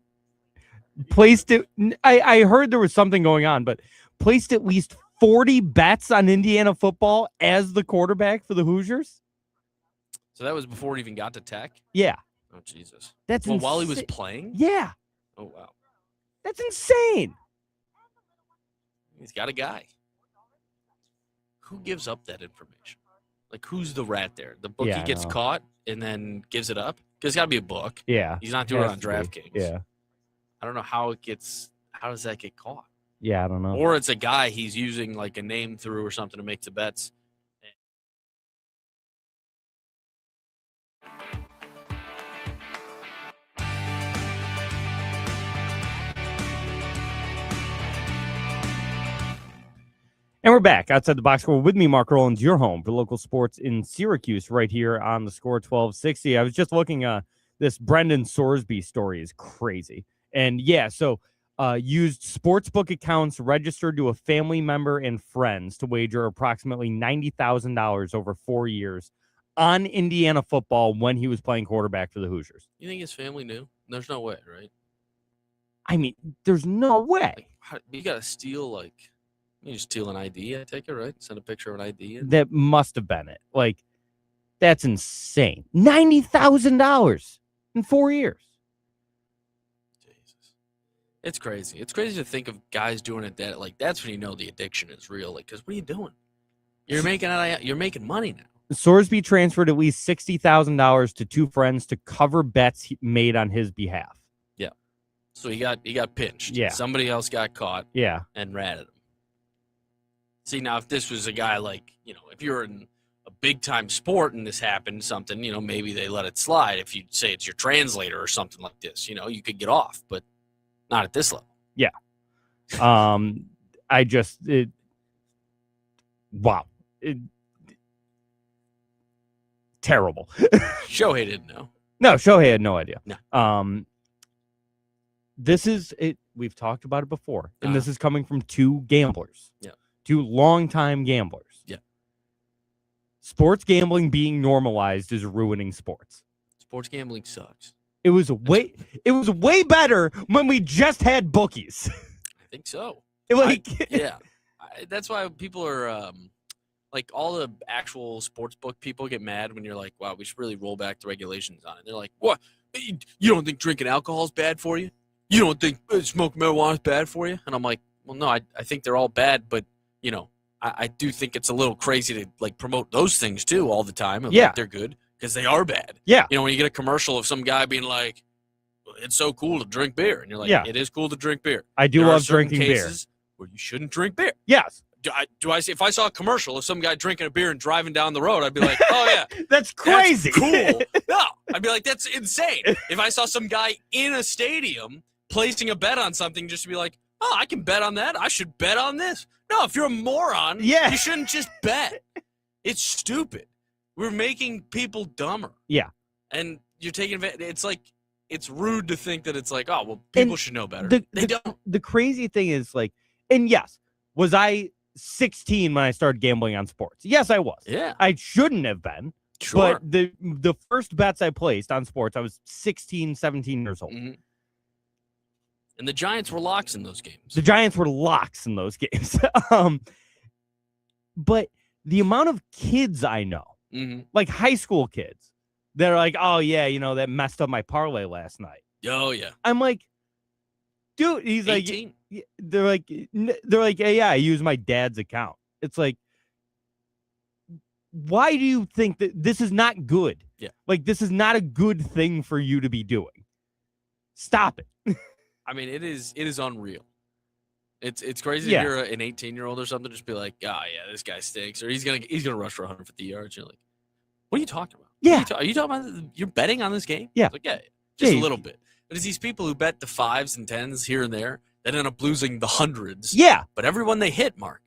placed it. I heard there was something going on, but placed at least 40 bets on Indiana football as the quarterback for the Hoosiers. So that was before he even got to Tech? Yeah. Oh, Jesus. That's while he was playing? Yeah. Oh, wow. That's insane. He's got a guy. Who gives up that information? Like, who's the rat there? The bookie gets caught and then gives it up? Because it's got to be a book. Yeah. He's not doing it on DraftKings. Yeah. I don't know how does that get caught? Yeah, I don't know. Or it's a guy he's using like a name through or something to make the bets. And we're back outside the box score with me, Mark Rowlands, your home for local sports in Syracuse, right here on the Score 1260. I was just looking, this Brendan Sorsby story is crazy. And yeah, so used sportsbook accounts registered to a family member and friends to wager approximately $90,000 over 4 years on Indiana football when he was playing quarterback for the Hoosiers. You think his family knew? There's no way, right? I mean, there's no way. You got to steal, you just steal an ID, I take it, right? Send a picture of an ID in. That must have been it. Like, that's insane. $90,000 in 4 years. Jesus. It's crazy. It's crazy to think of guys doing it that's when you know the addiction is real. Like, because what are you doing? You're making money now. Sorsby transferred at least $60,000 to two friends to cover bets he made on his behalf. Yeah. So he got pinched. Yeah. Somebody else got caught. Yeah. And ratted him. See, now, if this was a guy if you're in a big-time sport and this happened, something, maybe they let it slide. If you say it's your translator or something like this, you could get off, but not at this level. Yeah. Wow. Terrible. Shohei didn't know. No, Shohei had no idea. No. This is it. We've talked about it before, and this is coming from two gamblers. Yeah. Two longtime gamblers. Yeah. Sports gambling being normalized is ruining sports. Sports gambling sucks. It was way better when we just had bookies. I think so. Yeah. That's why people are all the actual sports book people get mad when you're like, wow, we should really roll back the regulations on it. They're like, what? You don't think drinking alcohol is bad for you? You don't think smoking marijuana is bad for you? And I'm like, well, no, I think they're all bad, but I do think it's a little crazy to promote those things too all the time. Yeah. They're good because they are bad. Yeah. When you get a commercial of some guy being like, it's so cool to drink beer. And you're like, Yeah. it is cool to drink beer. I do There are love certain drinking beer. cases where you shouldn't drink beer. Yes. Do I see if I saw a commercial of some guy drinking a beer and driving down the road, I'd be like, oh yeah, That's crazy. that's cool. No, I'd be like, that's insane. If I saw some guy in a stadium placing a bet on something, just to be like, oh, I can bet on that. I should bet on this. No, if you're a moron, Yeah. you shouldn't just bet. It's stupid. We're making people dumber. Yeah. And you're taking advantage. It's like, it's rude to think that it's like, oh, well, people should know better. They don't. The crazy thing is, like, and yes, was I 16 when I started gambling on sports? Yes, I was. Yeah. I shouldn't have been. Sure. But the first bets I placed on sports, I was 16, 17 years old. Mm-hmm. And the Giants were locks in those games. The Giants were locks in those games. But the amount of kids I know, like high school kids, they're like, oh, yeah, that messed up my parlay last night. Oh, yeah. I'm like, dude, he's 18. like, they're like, hey, yeah, I use my dad's account. It's like, why do you think that this is not good? Yeah. Like, this is not a good thing for you to be doing. Stop it. I mean, it is unreal. It's crazy Yeah. to hear an 18-year-old or something just be like, oh, yeah, this guy stinks, or he's gonna rush for 150 yards. You're like, what are you talking about? Yeah. Are you talking about you're betting on this game? Yeah. It's like, yeah, just Yeah, a little bit. But it's these people who bet the 5s and 10s here and there that end up losing the 100s. Yeah. But everyone they hit, Mark,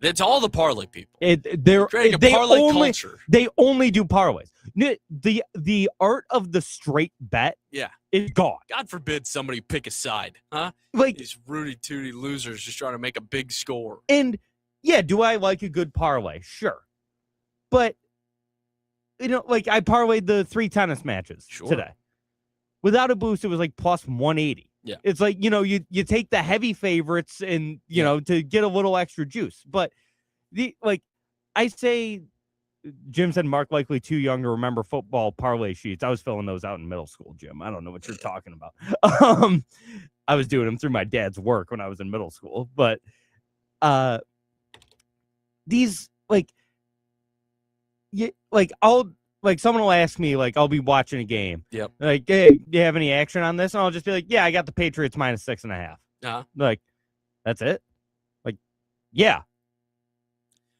it's all the parlay people. They're creating a parlay culture. They only do parlays. The art of the straight bet Yeah. is gone. God forbid somebody pick a side, huh? Like, These Rudy-tooty losers just trying to make a big score. and yeah, do I like a good parlay? Sure. But, like I parlayed the 3 tennis matches today. Without a boost, it was like plus 180. Yeah. It's like, you take the heavy favorites and, to get a little extra juice. But I say, Jim said Mark likely too young to remember football parlay sheets. I was filling those out in middle school, Jim. I don't know what you're talking about. I was doing them through my dad's work when I was in middle school. But these someone will ask me, I'll be watching a game. Yep. Like, hey, do you have any action on this? And I'll just be like, yeah, I got the Patriots minus 6.5. Uh-huh. Like, that's it? Like, yeah.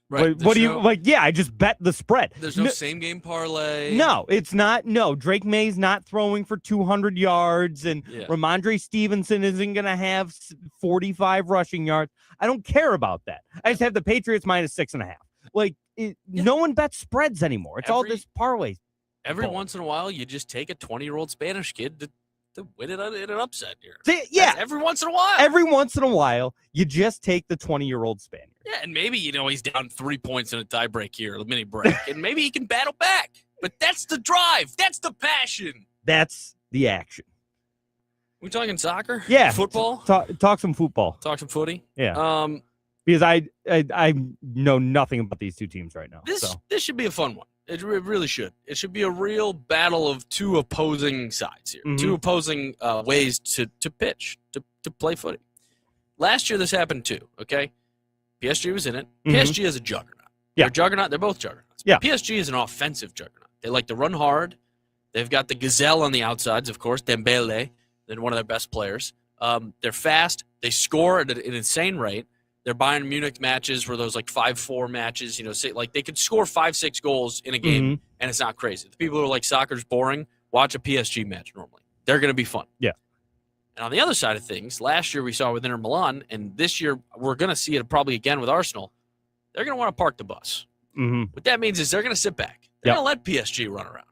Right. What do you yeah, I just bet the spread. There's no same game parlay. No, it's not. No, Drake May's not throwing for 200 yards, and Ramondre Stevenson isn't going to have 45 rushing yards. I don't care about that. I just have the Patriots minus 6.5. No one bets spreads anymore. It's all this parlay. Every once in a while, you just take a 20-year-old Spanish kid to win it in an upset here. Yeah. Every once in a while. Every once in a while, you just take the 20-year-old Spaniard. Yeah, and maybe, he's down 3 points in a tie break here, a mini break, and maybe he can battle back. But that's the drive. That's the passion. That's the action. We talking soccer? Yeah. Football? Talk some football. Talk some footy? Yeah. Because I know nothing about these two teams right now. This should be a fun one. It really should. It should be a real battle of two opposing sides here, two opposing ways to pitch, to play footy. Last year, this happened too, okay? PSG was in it. PSG is a juggernaut. Yeah. They're a juggernaut. They're both juggernauts. Yeah. PSG is an offensive juggernaut. They like to run hard. They've got the gazelle on the outsides, of course, Dembele, then one of their best players. They're fast. They score at an insane rate. Their Bayern Munich matches were those 5-4 matches, they could score 5-6 goals in a game, and it's not crazy. The people who are like soccer's boring, watch a PSG match normally. They're going to be fun. Yeah. And on the other side of things, last year we saw with Inter Milan, and this year we're going to see it probably again with Arsenal. They're going to want to park the bus. What that means is they're going to sit back. They're going to let PSG run around.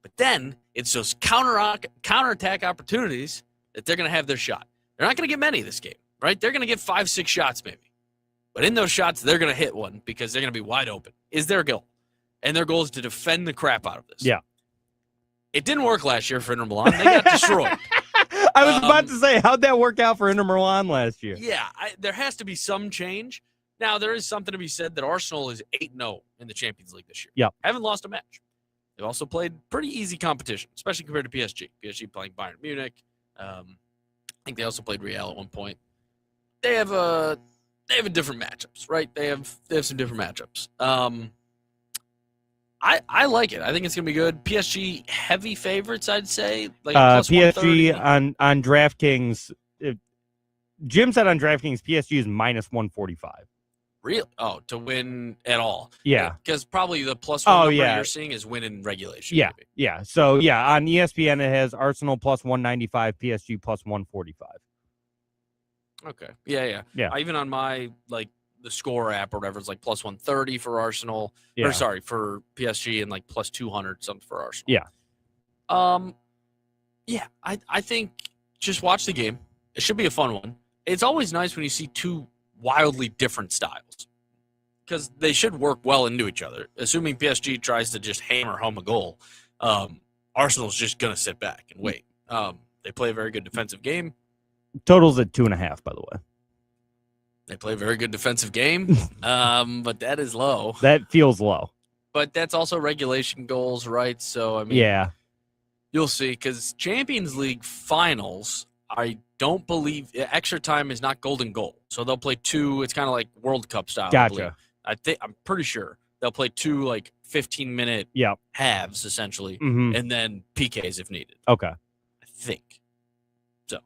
But then it's those counterattack opportunities that they're going to have their shot. They're not going to get many this game, right? They're going to get 5-6 shots maybe. But in those shots, they're going to hit one because they're going to be wide open, is their goal. And their goal is to defend the crap out of this. Yeah. It didn't work last year for Inter Milan. They got destroyed. I was about to say, how'd that work out for Inter Milan last year? Yeah, there has to be some change. Now, there is something to be said that Arsenal is 8-0 in the Champions League this year. Yeah. Haven't lost a match. They've also played pretty easy competition, especially compared to PSG. PSG playing Bayern Munich. I think they also played Real at one point. They have different matchups, right? They have some different matchups. I like it. I think it's going to be good. PSG heavy favorites, I'd say. Like PSG on DraftKings. Jim said on DraftKings, PSG is minus 145. Really? Oh, to win at all? Yeah. Because probably the plus one number you're seeing is win in regulation. Yeah. Maybe. Yeah. So, on ESPN, it has Arsenal plus 195, PSG plus 145. Okay. Yeah. Even on my, the score app or whatever, it's like plus 130 for Arsenal. Yeah. Or sorry, for PSG and like plus 200 something for Arsenal. Yeah. Yeah, I think just watch the game. It should be a fun one. It's always nice when you see two wildly different styles because they should work well into each other. Assuming PSG tries to just hammer home a goal, Arsenal's just going to sit back and wait. They play a very good defensive game. Total's at 2.5, by the way. They play a very good defensive game, but that is low. That feels low. But that's also regulation goals, right? So, I mean, yeah, you'll see I'm Champions League finals, I don't believe extra time is not golden goal. So they'll play two. It's kind of like World Cup style. Gotcha. I'm pretty sure they'll play two 15-minute halves essentially, and then PKs if needed. Okay. I think. So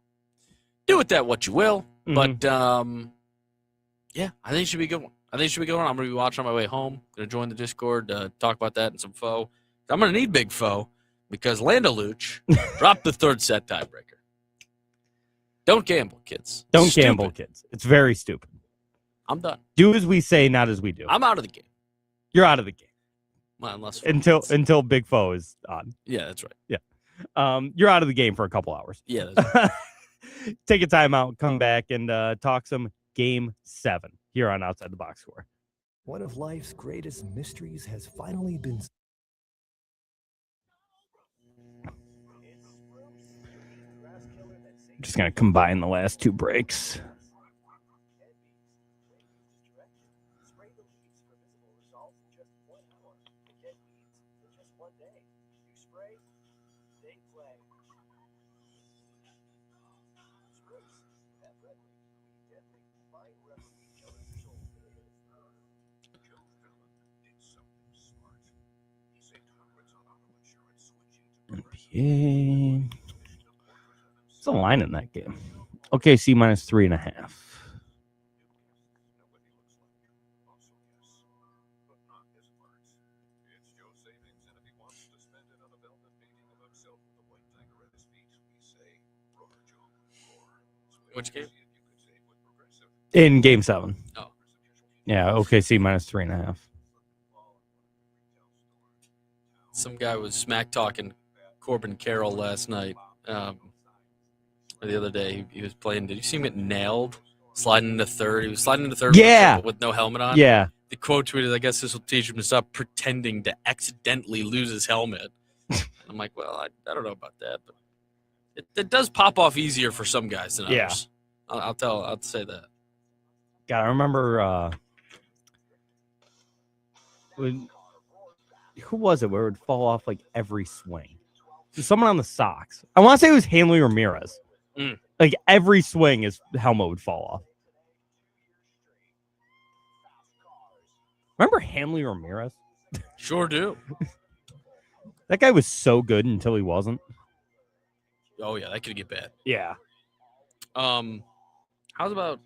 do with that what you will. But yeah, I think it should be a good one. I'm going to be watching on my way home. Going to join the Discord, talk about that and some foe. I'm going to need big foe because Lando Luch dropped the third set tiebreaker. Don't gamble, kids. Don't gamble, kids. It's very stupid. I'm done. Do as we say, not as we do. I'm out of the game. You're out of the game. Well, unless until Big Foe is on. Yeah, that's right. Yeah. You're out of the game for a couple hours. Yeah. That's right. Take a time out, come back, and talk some Game 7 here on Outside the Box Score. One of life's greatest mysteries has finally been... Just going to combine the last two breaks. NBA. What's the line in that game? OKC minus 3.5. Which game? In Game 7. Oh. Yeah, OKC minus 3.5. Some guy was smack talking Corbin Carroll last night. Or the other day, he was playing. Did you see him get nailed? Sliding into third. He was sliding into third with no helmet on. Yeah. The quote tweeted, I guess this will teach him to stop pretending to accidentally lose his helmet. I'm like, well, I don't know about that, but it does pop off easier for some guys than others. I'll say that. God, I remember who was it where it would fall off like every swing? Someone on the Sox. I want to say it was Hanley Ramirez. Like every swing, his helmet would fall off. Remember Hanley Ramirez? Sure do. That guy was so good until he wasn't. Oh, yeah, that could get bad. Yeah. How's about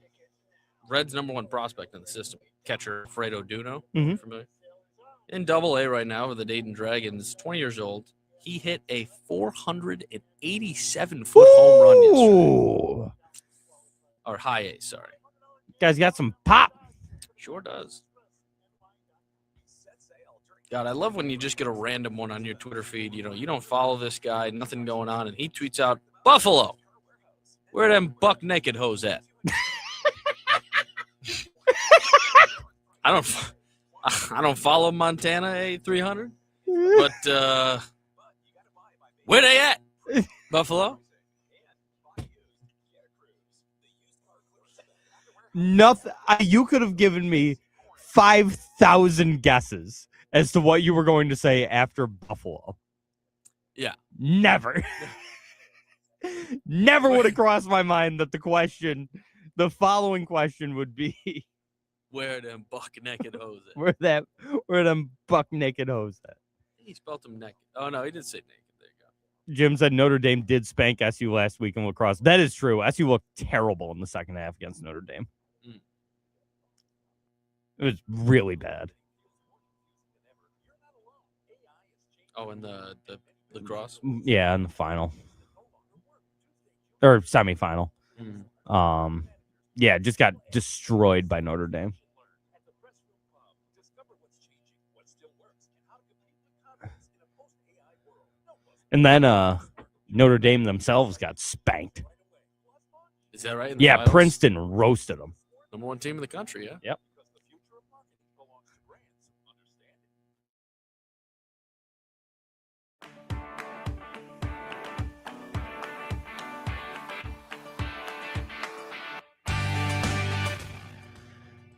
Reds' number one prospect in the system, catcher Fredo Duno? Familiar? In Double-A right now with the Dayton Dragons, 20 years old. He hit a 487-foot home run yesterday. Or high A, sorry. Guy's got some pop. Sure does. God, I love when you just get a random one on your Twitter feed. You know, you don't follow this guy, nothing going on, and he tweets out, Buffalo, where them buck naked hoes at? I don't follow Montana A300, but where they at? Buffalo? Nothing. You could have given me 5,000 guesses as to what you were going to say after Buffalo. Yeah. Never. Never would have crossed my mind that the following question would be Where them buck naked hoes at? Where them buck naked hoes at? He spelled them naked. Oh no, he didn't say naked. There you go. Jim said Notre Dame did spank SU last week in lacrosse. That is true. SU looked terrible in the second half against Notre Dame. It was really bad. Oh, and the lacrosse? Yeah, in the final. Or semifinal. Yeah, just got destroyed by Notre Dame. And then Notre Dame themselves got spanked. Is that right? Yeah, Princeton roasted them. Number 1 team in the country, yeah? Yep.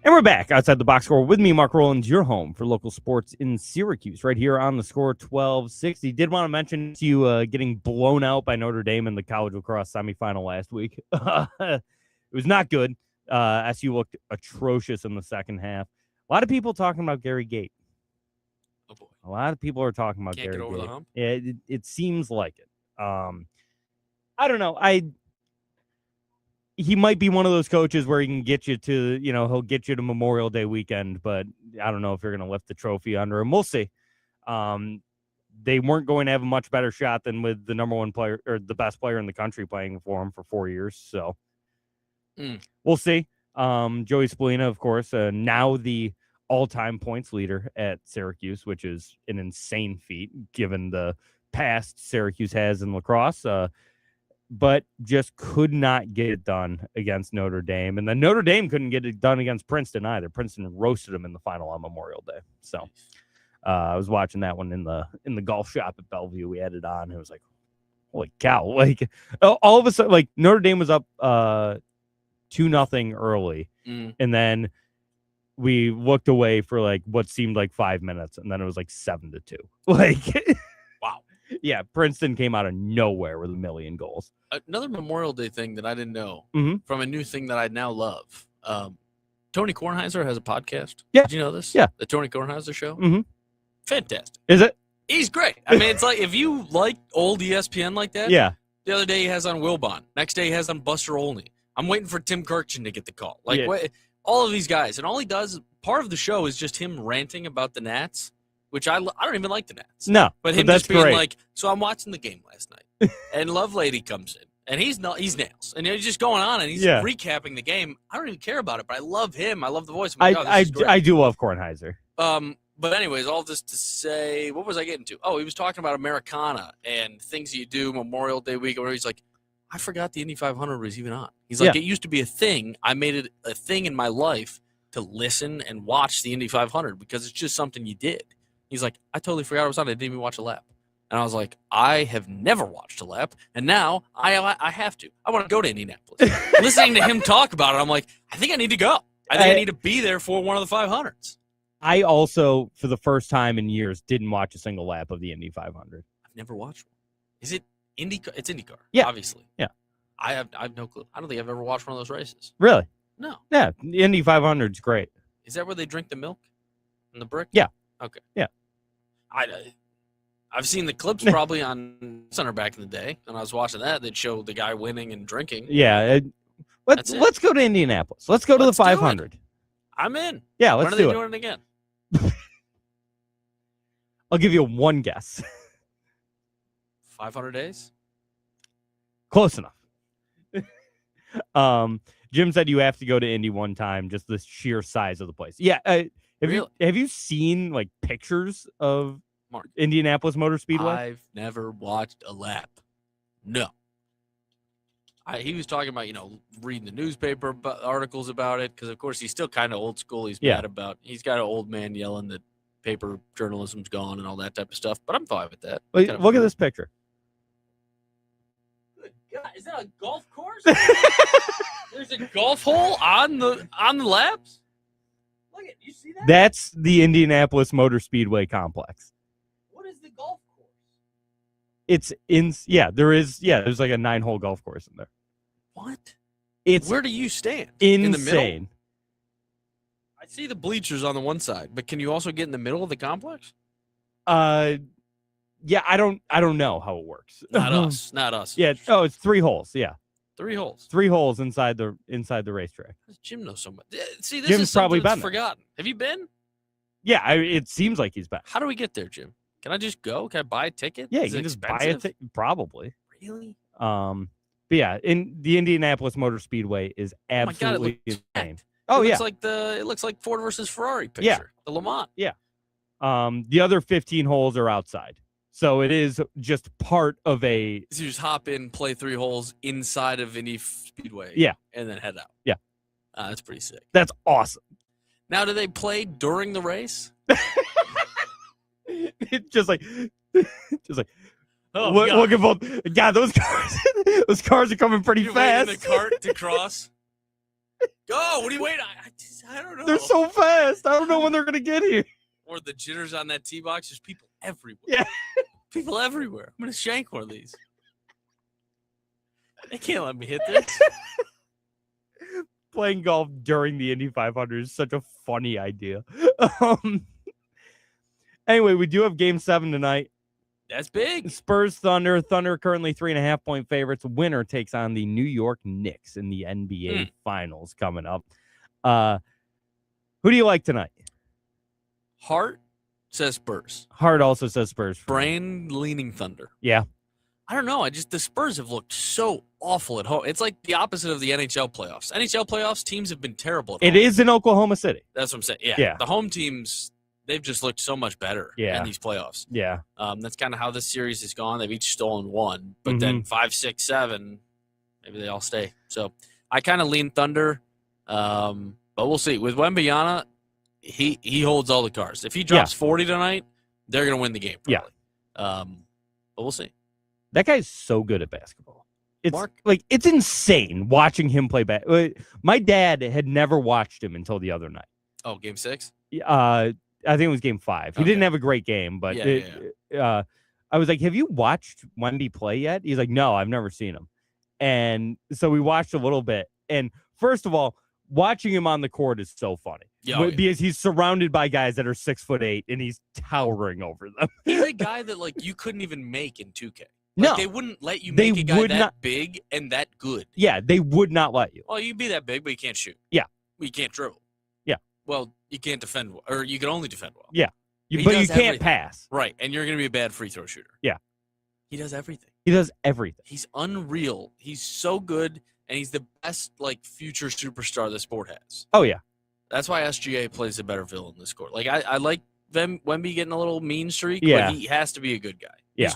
And we're back outside the box score with me, Mark Rowlands, your home for local sports in Syracuse, right here on the score 1260. Did want to mention to you getting blown out by Notre Dame in the college lacrosse semifinal last week. It was not good. SU looked atrocious in the second half. A lot of people talking about Gary Gate. Oh boy. A lot of people are talking about Can't Gary get over Gate. the hump. Yeah, it seems like it. I don't know. He might be one of those coaches where he can get you to, he'll get you to Memorial Day weekend, but I don't know if you're going to lift the trophy under him. We'll see. They weren't going to have a much better shot than with the number 1 player or the best player in the country playing for him for 4 years. So we'll see. Joey Spallina, of course, now the all-time points leader at Syracuse, which is an insane feat given the past Syracuse has in lacrosse. But just could not get it done against Notre Dame. And then Notre Dame couldn't get it done against Princeton either. Princeton roasted them in the final on Memorial Day. So I was watching that one in the golf shop at Bellevue. We had it on. It was like, holy cow. Like, all of a sudden, like, Notre Dame was up 2-0 early. And then we looked away for, like, what seemed like 5 minutes. And then it was like 7-2. Like, wow. Yeah, Princeton came out of nowhere with 1 million goals. Another Memorial Day thing that I didn't know from a new thing that I now love. Tony Kornheiser has a podcast. Yeah. Did you know this? Yeah. The Tony Kornheiser Show. Fantastic. Is it? He's great. I mean, it's like if you like old ESPN like that. Yeah. The other day he has on Wilbon. Next day he has on Buster Olney. I'm waiting for Tim Kirkchin to get the call. Like all of these guys. And all he does, part of the show is just him ranting about the Nats. Which I don't even like the Nats. No, but him that's just being great. like, so I'm watching the game last night, and Lovelady comes in, and he's nails, and he's just going on, and he's recapping the game. I don't even care about it, but I love him. I love the voice. I do love Kornheiser. But anyways, all this to say, what was I getting to? Oh, he was talking about Americana and things you do Memorial Day week, where he's like, I forgot the Indy 500 was even on. He's like, it used to be a thing. I made it a thing in my life to listen and watch the Indy 500 because it's just something you did. He's like, I totally forgot it was on. I didn't even watch a lap. And I was like, I have never watched a lap, and now I have to. I want to go to Indianapolis. Listening to him talk about it, I'm like, I think I need to go. I think I need to be there for one of the 500s. I also, for the first time in years, didn't watch a single lap of the Indy 500. I've never watched one. Is it IndyCar? It's IndyCar. Yeah. Obviously. Yeah. I have no clue. I don't think I've ever watched one of those races. Really? No. Yeah. The Indy 500 is great. Is that where they drink the milk in the brick? Yeah. Okay. Yeah. I've seen the clips probably on Center back in the day, and I was watching that. They'd show the guy winning and drinking. Yeah. Let's go to Indianapolis. Let's go to the 500. I'm in. Yeah, let's do it. When are they doing it again? I'll give you one guess. 500 days? Close enough. Jim said you have to go to Indy one time, just the sheer size of the place. Yeah. Have you seen like pictures of Mark, Indianapolis Motor Speedway? I've never watched a lap. No. He was talking about, reading the newspaper articles about it, because, of course, he's still kind of old school. He's mad about – he's got an old man yelling that paper journalism's gone and all that type of stuff, but I'm fine with that. Look at this picture. Good God, is that a golf course? There's a golf hole on the laps? Look at, you see that? That's the Indianapolis Motor Speedway complex. What is the golf course? It's there's like a 9-hole golf course in there. What? It's where do you stand? Insane. In the middle? see the bleachers on the one side, but can you also get in the middle of the complex? Yeah, I don't know how it works. Not us. Yeah. Oh, it's 3 holes. Yeah. 3 holes. 3 holes inside the racetrack. Jim knows so much. See, this Jim's is something probably that's been there. forgotten. Have you been? Yeah, it seems like he's back. How do we get there, Jim? Can I just go? Can I buy a ticket? Yeah, Is you it can just buy expensive? it. Probably. Really? But yeah, in the Indianapolis Motor Speedway is absolutely looks insane. packed. Oh yeah, It looks like Ford versus Ferrari picture. Yeah. The LeMoyne. Yeah. The other 15 holes are outside, so it is just part of a. So you just hop in, play 3 holes inside of Indy Speedway. Yeah. And then head out. Yeah. That's pretty sick. That's awesome. Now, do they play during the race? It's just like, Oh, looking for God. Those cars are coming pretty you wait in the fast. cart to cross. Go! What are you waiting? I don't know. They're so fast. I don't know when they're gonna get here. Or the jitters on that tee box. There's people everywhere. Yeah. People everywhere. I'm gonna shank one of these. They can't let me hit this. Playing golf during the Indy 500 is such a funny idea. Anyway, we do have Game 7 tonight. That's big. Spurs Thunder. Thunder currently 3.5-point favorites. Winner takes on the New York Knicks in the NBA Finals coming up. Who do you like tonight? Heart says Spurs. Heart also says Spurs. Brain leaning Thunder. Yeah. I don't know. The Spurs have looked so awful at home. It's like the opposite of the NHL playoffs. NHL playoffs, teams have been terrible at home. It is in Oklahoma City. That's what I'm saying. Yeah. The home teams, they've just looked so much better in these playoffs. Yeah. That's kind of how this series has gone. They've each stolen 1, but then 5, 6, 7, maybe they all stay. So I kind of lean Thunder, but we'll see. With Wembanyama, he holds all the cards. If he drops 40 tonight, they're going to win the game. Probably. Yeah. But we'll see. That guy's so good at basketball. It's insane watching him play My dad had never watched him until the other night. Oh, Game 6? I think it was Game 5. He didn't have a great game, but I was like, "Have you watched Wemby play yet?" He's like, "No, I've never seen him." And so we watched a little bit. And first of all, watching him on the court is so funny because he's surrounded by guys that are 6'8" and he's towering over them. He's a guy that you couldn't even make in 2K. No, they wouldn't let you make a guy that big and that good. Yeah, they would not let you. Well, you be that big, but you can't shoot. Yeah, you can't dribble. Yeah, well, you can't defend well, or you can only defend well. Yeah, but you can't pass. Right, and you're going to be a bad free throw shooter. Yeah, he does everything. He's unreal. He's so good, and he's the best future superstar the sport has. Oh yeah, that's why SGA plays a better villain in this sport. I like Wemby getting a little mean streak. Yeah, but he has to be a good guy. Yeah.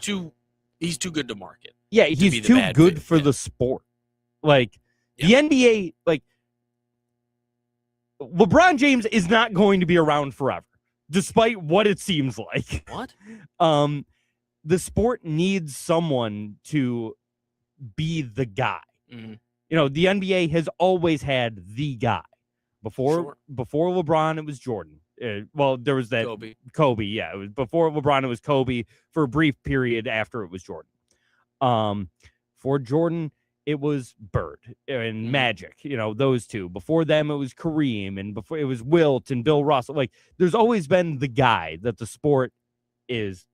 He's too good to market. Yeah, he's too good for the sport. The NBA, LeBron James is not going to be around forever, despite what it seems like. What? The sport needs someone to be the guy. Mm-hmm. The NBA has always had the guy. Before LeBron, it was Jordan. There was that Kobe. Yeah, it was before LeBron. It was Kobe for a brief period. After it was Jordan. For Jordan, it was Bird and Magic. Those two. Before them, it was Kareem, and before it was Wilt and Bill Russell. There's always been the guy that the sport is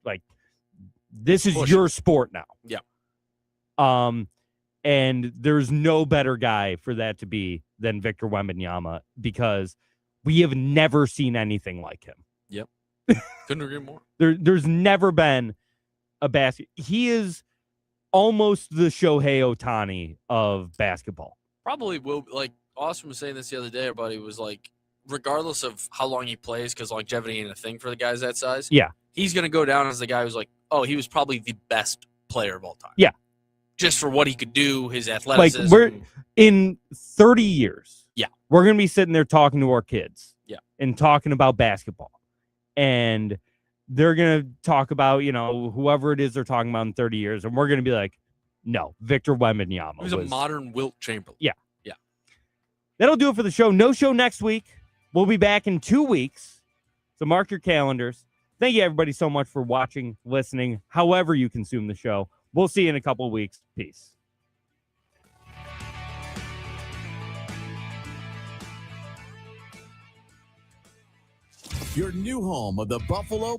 This is your sport now. Yeah. And there's no better guy for that to be than Victor Wembanyama because we have never seen anything like him. Yep. Couldn't agree more. There's never been a basket. He is almost the Shohei Ohtani of basketball. Probably will. Austin was saying this the other day. Everybody was regardless of how long he plays, because longevity ain't a thing for the guys that size. Yeah. He's going to go down as the guy who's he was probably the best player of all time. Yeah. Just for what he could do, his athleticism. We're in 30 years. Yeah. We're going to be sitting there talking to our kids. Yeah. And talking about basketball. And they're going to talk about, whoever it is they're talking about in 30 years. And we're going to be like, no, Victor Wembanyama. He was a modern Wilt Chamberlain. Yeah. Yeah. That'll do it for the show. No show next week. We'll be back in 2 weeks. So mark your calendars. Thank you, everybody, so much for watching, listening, however you consume the show. We'll see you in a couple of weeks. Peace. your new home of the Buffalo